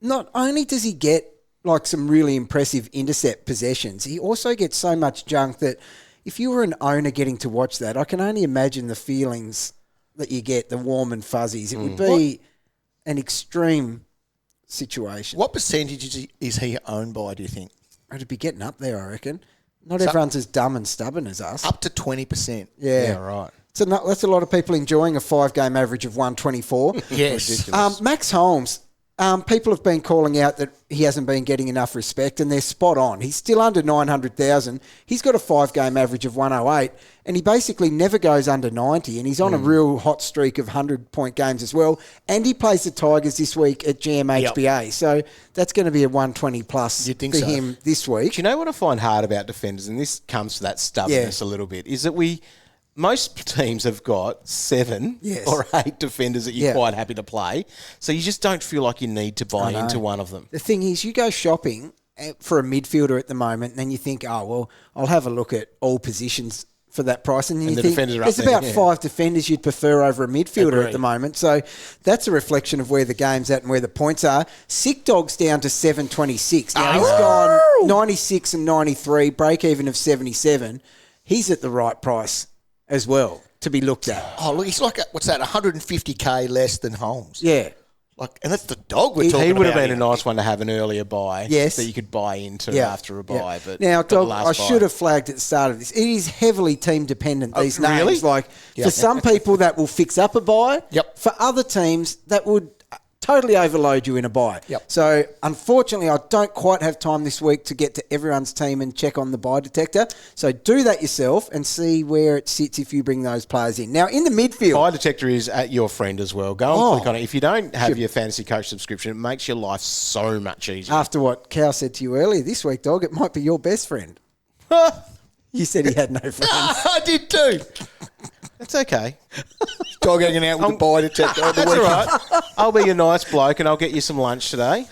Not only does he get like some really impressive intercept possessions, he also gets so much junk that if you were an owner getting to watch that, I can only imagine the feelings that you get, the warm and fuzzies. It would be an extreme situation. What percentage is he owned by, do you think? It'd be getting up there, I reckon. Not everyone's as dumb and stubborn as us. Up to 20%. Yeah, right. So that's a lot of people enjoying a 5-game average of 124. Yes. Ridiculous. Max Holmes, people have been calling out that he hasn't been getting enough respect, and they're spot on. He's still under 900,000. He's got a 5-game average of 108, and he basically never goes under 90, and he's on a real hot streak of 100-point games as well. And he plays the Tigers this week at GMHBA, so that's going to be a 120-plus for him this week. Do you know what I find hard about defenders, and this comes to that stubbornness a little bit, is that most teams have got 7 or 8 defenders that you're quite happy to play. So you just don't feel like you need to buy into one of them. The thing is, you go shopping for a midfielder at the moment, and then you think, oh, well, I'll have a look at all positions for that price. And you the think defenders are up there's there, about 5 defenders you'd prefer over a midfielder at the moment. So that's a reflection of where the game's at and where the points are. Sick Dog's down to 726. Now, he's gone 96 and 93, break even of 77. He's at the right price as well to be looked at. Oh, look, he's like, what's that, 150K less than Holmes. Yeah. And that's the dog we're talking about. He would have been here. a nice one to have an earlier buy that you could buy into after a buy. But now, the Dog, last I buy. should have flagged at the start of this. It is heavily team dependent, these names. really? Like, for some people, that will fix up a buy. Yep. For other teams, that would totally overload you in a buy. Yep. So, unfortunately, I don't quite have time this week to get to everyone's team and check on the buy detector. So, do that yourself and see where it sits if you bring those players in. Now, in the midfield... Buy Detector is at your friend as well. Go and click on it. If you don't have your Fantasy Coach subscription, it makes your life so much easier. After what Cal said to you earlier this week, Dog, it might be your best friend. You said he had no friends. I did too. That's okay. Dog hanging out with the buy detector. That's all right. I'll be a nice bloke and I'll get you some lunch today.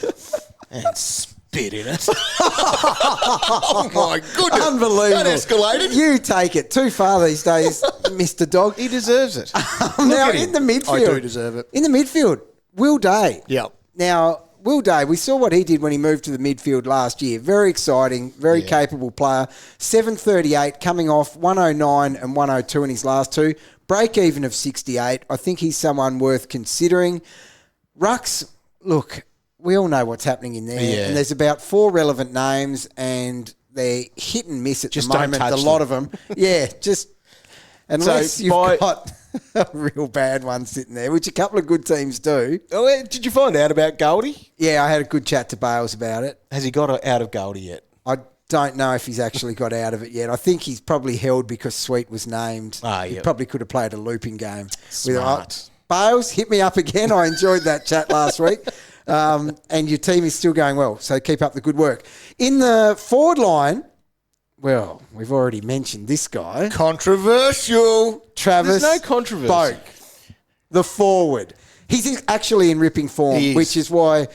And spit in it. Oh, my goodness. Unbelievable. That escalated. You take it. Too far these days, Mr. Dog. He deserves it. Now, in the midfield. I do deserve it. In the midfield, Will Day. Yep. Now, Will Day, we saw what he did when he moved to the midfield last year. Very exciting, very capable player. 738, coming off 109 and 102 in his last 2. Break even of 68. I think he's someone worth considering. Rucks, look, we all know what's happening in there. Yeah. And there's about 4 relevant names, and they're hit and miss at Just the don't moment. touch A lot them. of them. Yeah, just unless you've by- got a real bad one sitting there, which a couple of good teams do. Oh, did you find out about Goldie? Yeah, I had a good chat to Bales about it. Has he got out of Goldie yet? I don't know if he's actually got out of it yet. I think he's probably held because Sweet was named. He yep. probably could have played a looping game. Smart. Bales, hit me up again. I enjoyed that chat last week. And your team is still going well, so keep up the good work. In the forward line, well, we've already mentioned this guy. Controversial. Travis There's no controversy. Boak, the forward. He's actually in ripping form, He is. which is why...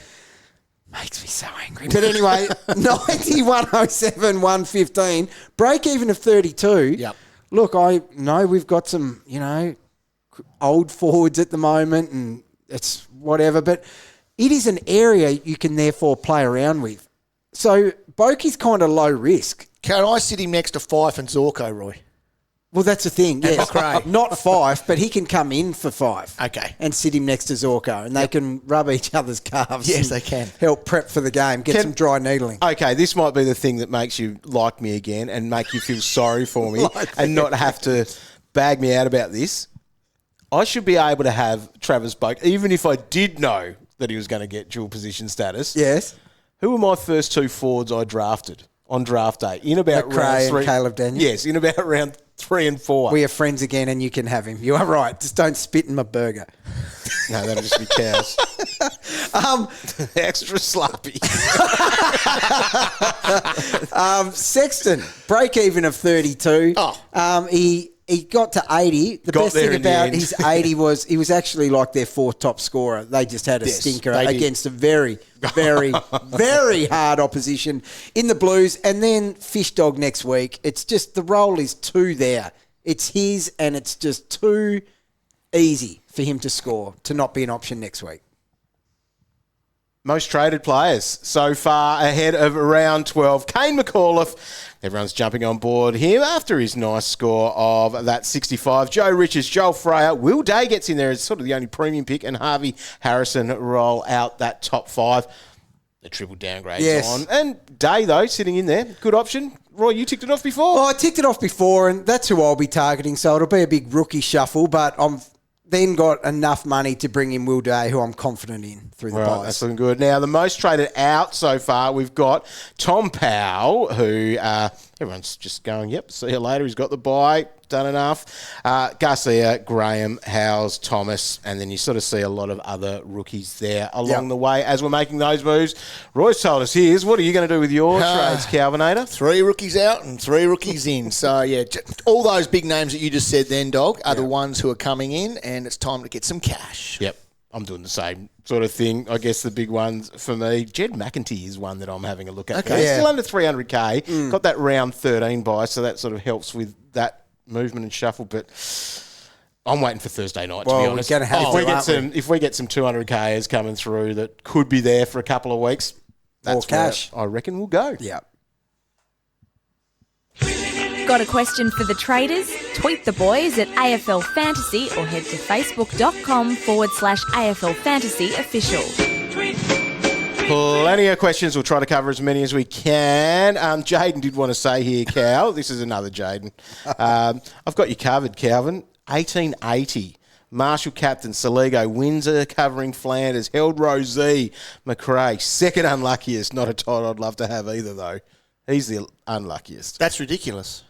makes me so angry. But anyway, 90, 107, 115, break even of 32. Yep. Look, I know we've got some, old forwards at the moment and it's whatever, but it is an area you can therefore play around with. So Boak is kind of low risk. Can I sit him next to Fife and Zorko, Roy? Well, that's the thing. Yes. McRae. Not Fife, but he can come in for Fife. Okay. And sit him next to Zorko, and they can rub each other's calves. Yes, and they can. help prep for the game, get some dry needling. Okay, this might be the thing that makes you like me again and make you feel sorry for me and not have to bag me out about this. I should be able to have Travis Boak, even if I did know that he was going to get dual position status. Yes. Who were my first 2 forwards I drafted on draft day? In about McRae round and 3. Caleb Daniel? Yes, in about round 3 and 4. We are friends again, and you can have him. You are right. Just don't spit in my burger. No, that'll just be cows. Extra sloppy. Sexton, break even of 32. He got to 80. The Got best there thing in the about end. his 80 was he was actually like their 4th top scorer. They just had a stinker they did. against a very, very, very hard opposition in the Blues. And then Fish Dog next week. It's just the role is too there. It's his, and it's just too easy for him to score to not be an option next week. Most traded players so far ahead of round 12. Kane McAuliffe, everyone's jumping on board him after his nice score of that 65. Joe Richards, Joel Freyer, Will Day gets in there as sort of the only premium pick, and Harvey Harrison roll out that top 5. The triple downgrades Yes. on. And Day, though, sitting in there, good option. Roy, you ticked it off before. Well, I ticked it off before, and that's who I'll be targeting. So it'll be a big rookie shuffle, but I've then got enough money to bring in Will Day, who I'm confident in through the Right, buys. that's looking good. Now, the most traded out so far, we've got Tom Powell, who everyone's just going, yep, see you later. He's got the buy, done enough. Garcia, Graham, Howes, Thomas, and then you sort of see a lot of other rookies there along the way as we're making those moves. Roy's told us his. What are you going to do with your trades, Calvinator? 3 rookies out and 3 rookies in. So, yeah, all those big names that you just said then, Dog, are the ones who are coming in, and it's time to get some cash. Yep. I'm doing the same sort of thing. I guess the big ones for me, Jed McEntee is one that I'm having a look at. Okay. He's Yeah. still under 300K. Got that round 13 buy, so that sort of helps with that movement and shuffle. But I'm waiting for Thursday night, to Well, be we're honest. gonna have to, aren't If we get some 200Kers coming through that could be there for a couple of weeks, that's where cash. I reckon we'll go. Yeah. Got a question for the traders? Tweet the boys at AFL Fantasy or head to facebook.com/AFL Fantasy Official. Plenty of questions. We'll try to cover as many as we can. Jaden did want to say here, Cal. This is another Jaden. I've got you covered, Calvin. 1880. Marshall captain, Soligo, Windsor covering Flanders, held Rozee, McRae. Second unluckiest. Not a title I'd love to have either, though. He's the unluckiest. That's ridiculous.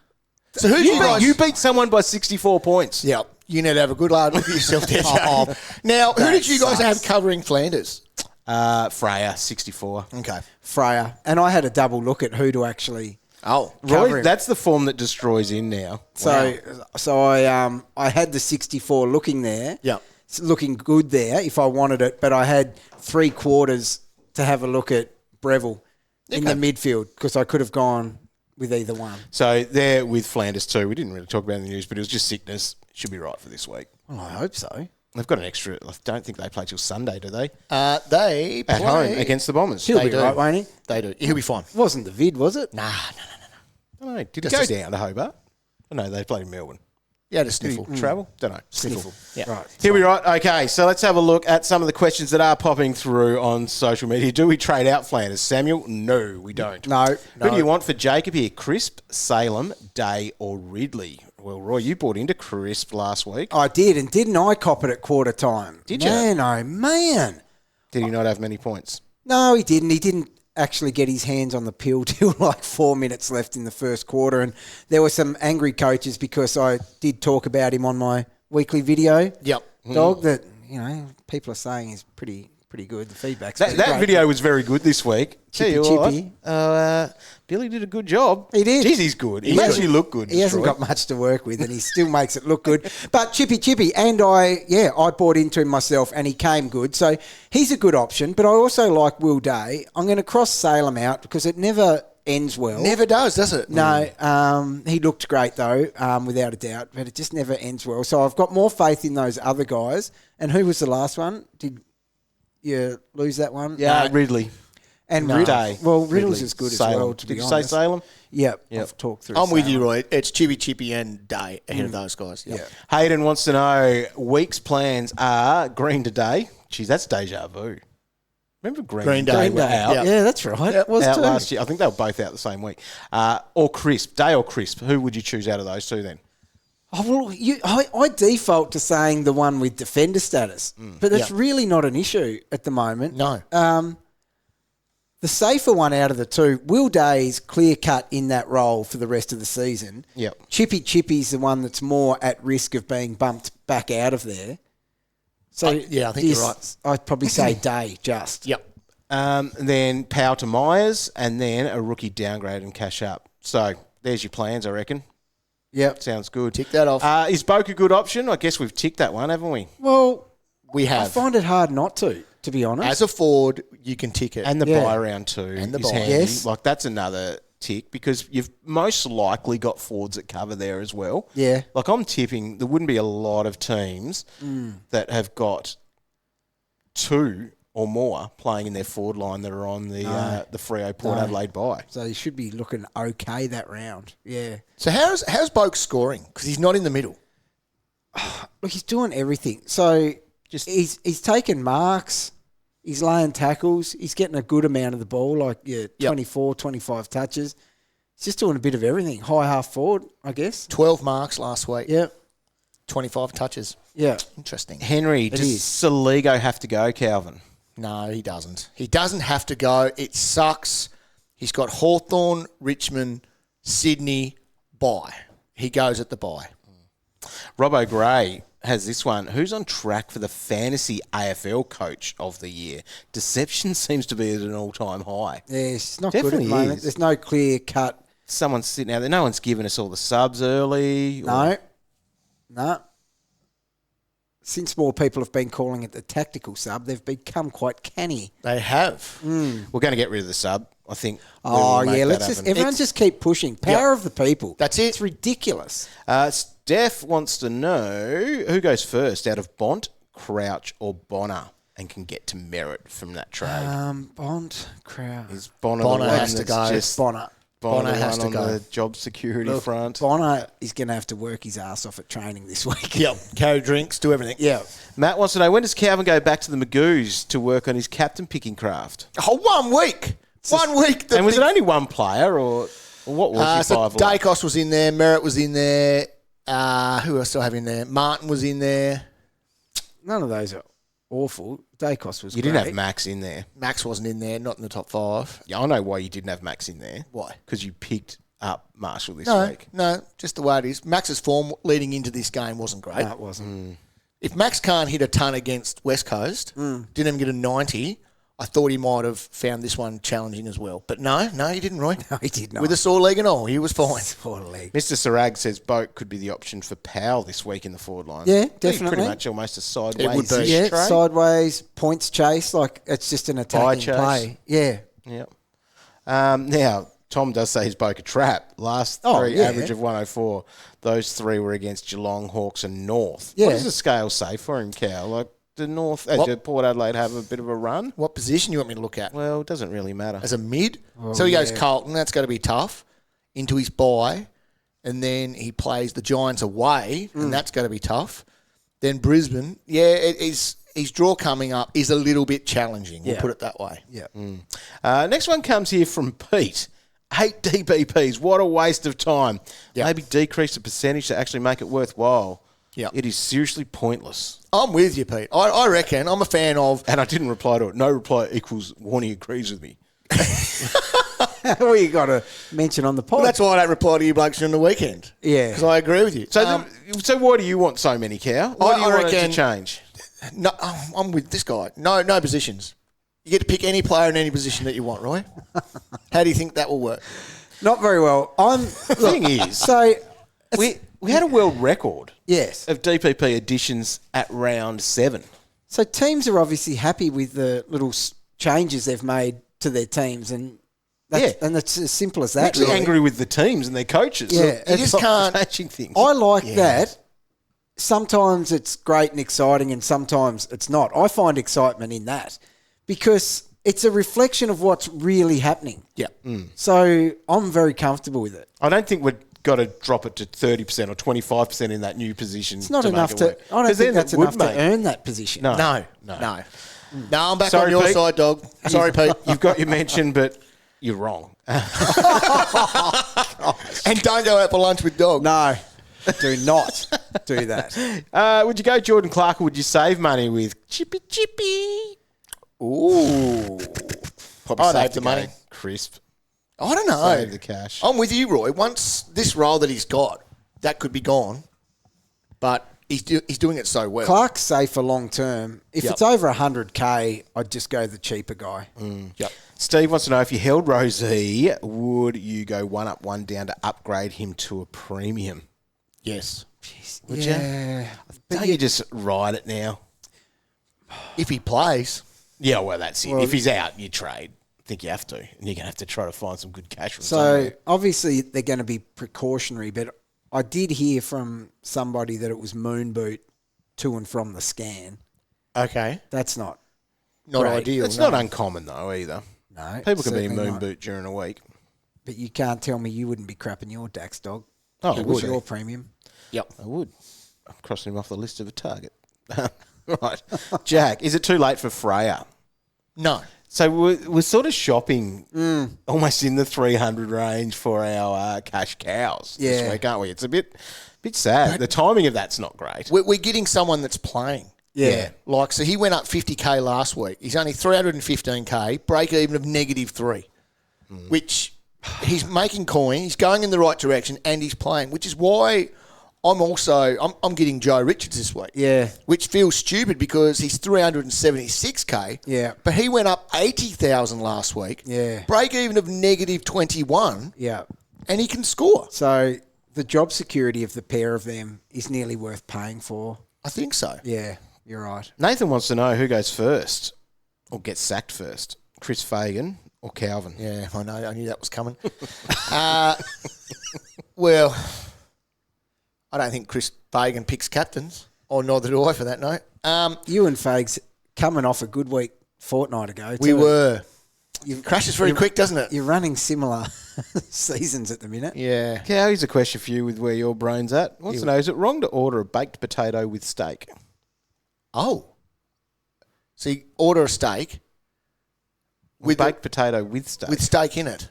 So who you guys... You beat someone by 64 points. Yeah, you need to have a good hard look at yourself there, Jay. Now, who did you guys have covering Flanders? Freya, 64. Okay. Freya. And I had a double look at who to actually Oh, cover Roy, him. that's the form that destroys in now. So I had the 64 looking there. Yeah. It's looking good there if I wanted it, but I had 3 quarters to have a look at Breville in the midfield because I could have gone with either one. So they're with Flanders too. We didn't really talk about it in the news, but it was just sickness. Should be right for this week. Well, I hope so. They've got an extra. I don't think they play till Sunday, do they? They At play... home against the Bombers. He'll They be do. right, won't he? They do. He'll be fine. Wasn't the vid, was it? Nah. I don't know. Did he Just go a- down to Hobart? Oh, no, they played in Melbourne. Yeah, to Did sniffle. he travel? Don't know. Sniffle. Yeah. Right. Here we right. Okay, so let's have a look at some of the questions that are popping through on social media. Do we trade out Flanders? Samuel? No, we don't. No. Who do you want for Jacob here? Crisp, Salem, Day, or Ridley? Well, Roy, you bought into Crisp last week. I did, and didn't I cop it at quarter time? Did you? Man, oh man. Did he not have many points? No, he didn't. He didn't actually get his hands on the pill till like 4 minutes left in the first quarter. And there were some angry coaches because I did talk about him on my weekly video. Yep. Dog that, people are saying is pretty good. The feedback's That pretty great. video was very good this week. Chippy Tell you what, chippy. Billy did a good job. He did. Jeez, he's good. He He makes hasn't- you look good. He hasn't Destroy. got much to work with, and he still makes it look good. But Chippy, and I bought into him myself, and he came good. So he's a good option. But I also like Will Day. I'm going to cross Salem out because it never ends well. Never does it? No, he looked great though, without a doubt, but it just never ends well. So I've got more faith in those other guys. And who was the last one? Did you lose that one? Yeah, Ridley. And Day. Well, Riddle's Ridley. as good Salem. as well, to Did be you honest. say Salem? Yep. Yep. I've talked through I'm with Salem. you, Roy. It's Chippy and Day ahead of those guys. Yep. Yeah. Hayden wants to know, week's plans are Green today. Geez, that's deja vu. Remember Green Day were were out? out. Yeah, that's right. It was Out too. last year. I think they were both out the same week. Or Crisp. Day or Crisp. Who would you choose out of those two then? Oh, well, I default to saying the one with defender status, but that's really not an issue at the moment. No. The safer one out of the two, Will Day's clear cut in that role for the rest of the season. Yep. Chippy's the one that's more at risk of being bumped back out of there. So I think you're right. I'd probably say Day just. Yep. Then Powell to Myers, and then a rookie downgrade and cash up. So there's your plans, I reckon. Yep. Sounds good. Tick that off. Is Boak a good option? I guess we've ticked that one, haven't we? Well, We I have. find it hard not to be honest. As a forward, you can tick it. And the Yeah. buy round too And the is buy. handy. Yes. Like that's another tick because you've most likely got forwards that cover there as well. Yeah. Like I'm tipping there wouldn't be a lot of teams that have got 2 or more playing in their forward line that are on the Freo Port Adelaide buy. So he should be looking okay that round. Yeah. So how's Boak scoring? Because he's not in the middle. Look, he's doing everything. So Just- he's taking marks. He's laying tackles. He's getting a good amount of the ball, like 24, 25 touches. He's just doing a bit of everything. High half forward, I guess. 12 marks last week. Yeah. 25 touches. Yeah. Interesting. Henry, does Soligo have to go, Calvin? No, he doesn't. He doesn't have to go. It sucks. He's got Hawthorn, Richmond, Sydney, bye. He goes at the bye. Robbo Gray has this one. Who's on track for the fantasy AFL coach of the year? Deception seems to be at an all-time high. Yeah, it's not Definitely good at the moment. is. There's no clear cut. Someone's sitting out there. No one's given us all the subs early. No. Since more people have been calling it the tactical sub, they've become quite canny. They have. We're going to get rid of the sub, I think. Oh, We'll make yeah. that Let's just happen. everyone just keep pushing. Power of the people. That's it. It's ridiculous. Steph wants to know who goes first out of Bont, Crouch, or Bonner and can get to merit from that trade. Bond, Crowd. Is Bonner, Bonner the one has to that's go. just Bonner. Bonner Bonner has has to to on go. the job security front? Bonner is going to have to work his ass off at training this week. Yep. Carry drinks, do everything. Yeah. Matt wants to know, when does Calvin go back to the Magoos to work on his captain picking craft? Oh, 1 week. 1 week. And was it only one player or what was your so five like? Dacos was in there. Merritt was in there. Who else do I have in there? Martin was in there. None of those are awful. Dacos was You great. didn't have Max in there. Max wasn't in there. Not in the top 5. Yeah, I know why you didn't have Max in there. Why? Because you picked up Marshall this No, week. no, just the way it is. Max's form leading into this game wasn't great. No, it wasn't. If Max can't hit a ton against West Coast, didn't even get a 90, I thought he might have found this one challenging as well. But no, he didn't, Roy. No, he did not. With a sore leg and all, he was fine. Poor leg. Mr. Sarag says Boak could be the option for Powell this week in the forward line. Yeah, I think definitely. Pretty much almost a sideways It would be. Yeah, trade. sideways, points chase, like it's just an attacking chase. play. Yeah. Yep. Now, Tom does say he's Boak a trap. Last three, yeah. average of 104. Those 3 were against Geelong, Hawks and North. Yeah. What does the scale say for him, Cal? Like, did North, did Port Adelaide have a bit of a run? What position you want me to look at? Well, it doesn't really matter. As a mid? So he goes Carlton, that's going to be tough, into his bye, and then he plays the Giants away, and that's going to be tough. Then Brisbane, his draw coming up is a little bit challenging, we'll put it that way. Yeah. Next one comes here from Pete. 8 DBPs. What a waste of time. Yep. Maybe decrease the percentage to actually make it worthwhile. Yep. It is seriously pointless. I'm with you, Pete. I reckon. I'm a fan of... And I didn't reply to it. No reply equals Warnie agrees with me. Well, you got to mention on the pod. Well, that's why I don't reply to you blokes during the weekend. Yeah. Because I agree with you. So, so why do you want so many, Cow? Why do you I want it reckon- to change? No, I'm with this guy. No positions. You get to pick any player in any position that you want, Roy. How do you think that will work? Not very well. The thing is, So, we had a world record yes. of DPP additions at round 7. So teams are obviously happy with the little changes they've made to their teams, and and it's as simple as We're that. actually really. angry with the teams and their coaches. Yeah, for you just can't- changing things. I like that. Sometimes it's great and exciting, and sometimes it's not. I find excitement in that because it's a reflection of what's really happening. Yeah. So I'm very comfortable with it. I don't think we've got to drop it to 30% or 25% in that new position. It's not to enough make to. it work. I don't 'Cause think then that's it would enough to make- earn that position. No. No. No. No, I'm back Sorry, on your Pete. side, dog. Sorry, Pete. You've got your mention, but you're wrong. And don't go out for lunch with dog. No, do not do that. Would you go Jordan Clark or would you save money with Chippy Chippy? Ooh. Probably I'd have save to the money. go Crisp. I don't know. Save the cash. I'm with you, Roy. Once this role that he's got, that could be gone. But he's doing it so well. Clark's safe for long term. If it's over 100K, I'd just go the cheaper guy. Yep. Steve wants to know, if you held Rozee, would you go 1 up, 1 down to upgrade him to a premium? Yes. Would Yeah. you? Don't you just ride it now? If he plays. Yeah, well, that's it. Well- If he's out, you trade. I think you have to. And you're going to have to try to find some good cash from So somewhere. obviously they're going to be precautionary, but I did hear from somebody that it was moon boot to and from the scan. Okay. That's not Not Great. ideal. It's no. not uncommon, though, either. no. People can be in certainly moon not. boot during a week. But you can't tell me you wouldn't be crapping your Dax dog. Oh, It would was you? your premium. Yep. I would. I'm crossing him off the list of a target. Right. Jack, is it too late for Freya? No. So we're sort of shopping almost in the 300 range for our cash cows this week, aren't we? It's a bit sad. The timing of that's not great. We're getting someone that's playing. Yeah. So he went up 50K last week. He's only 315K, break even of -3, which he's making coin. He's going in the right direction and he's playing, which is why I'm getting Joe Richards this week. Yeah. Which feels stupid because he's 376K. Yeah. But he went up 80,000 last week. Yeah. Break even of -21. Yeah. And he can score. So the job security of the pair of them is nearly worth paying for. I think so. Yeah, you're right. Nathan wants to know who goes first or gets sacked first, Chris Fagan or Calvin. Yeah, I know. I knew that was coming. Well, I don't think Chris Fagan picks captains, or neither do I for that note. You and Fags coming off a good week fortnight ago. We too. were. Crashes very quick, doesn't it? You're running similar seasons at the minute. Yeah. Cal, here's a question for you with where your brain's at. Wants to know, is it wrong to order a baked potato with steak? Oh. So you order a steak with baked potato with steak. with steak in it.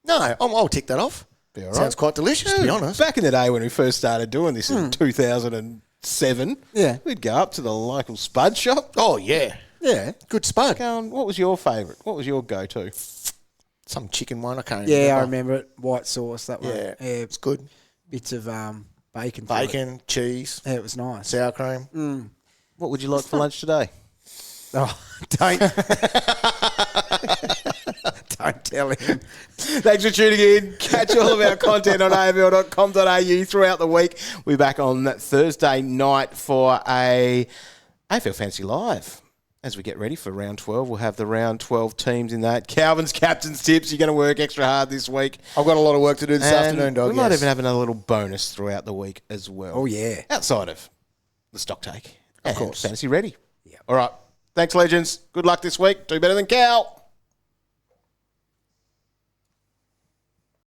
No, I'll tick that off. Be all right. Sounds quite delicious, to be honest. Back in the day when we first started doing this in 2007, we'd go up to the local spud shop. Oh, yeah. Yeah. Good spud. Going, what was your favourite? What was your go-to? Some chicken one, I can't Yeah, remember. I remember it. White sauce, that one. Yeah, Yeah, it's good. bits of bacon. through it. Bacon, cheese, Yeah, it was nice. sour cream. What would you like for lunch today? Oh, don't. Don't tell him. Thanks for tuning in. Catch all of our content on afl.com.au throughout the week. We're back on that Thursday night for a AFL Fantasy Live. As we get ready for round 12, we'll have the round 12 teams in that. Calvin's captain's tips. You're going to work extra hard this week. I've got a lot of work to do this And afternoon, dog. we might even have another little bonus throughout the week as well. Oh, yeah. Outside of the stock take. Of course. Fantasy ready. Yeah. All right. Thanks, legends. Good luck this week. Do better than Cal.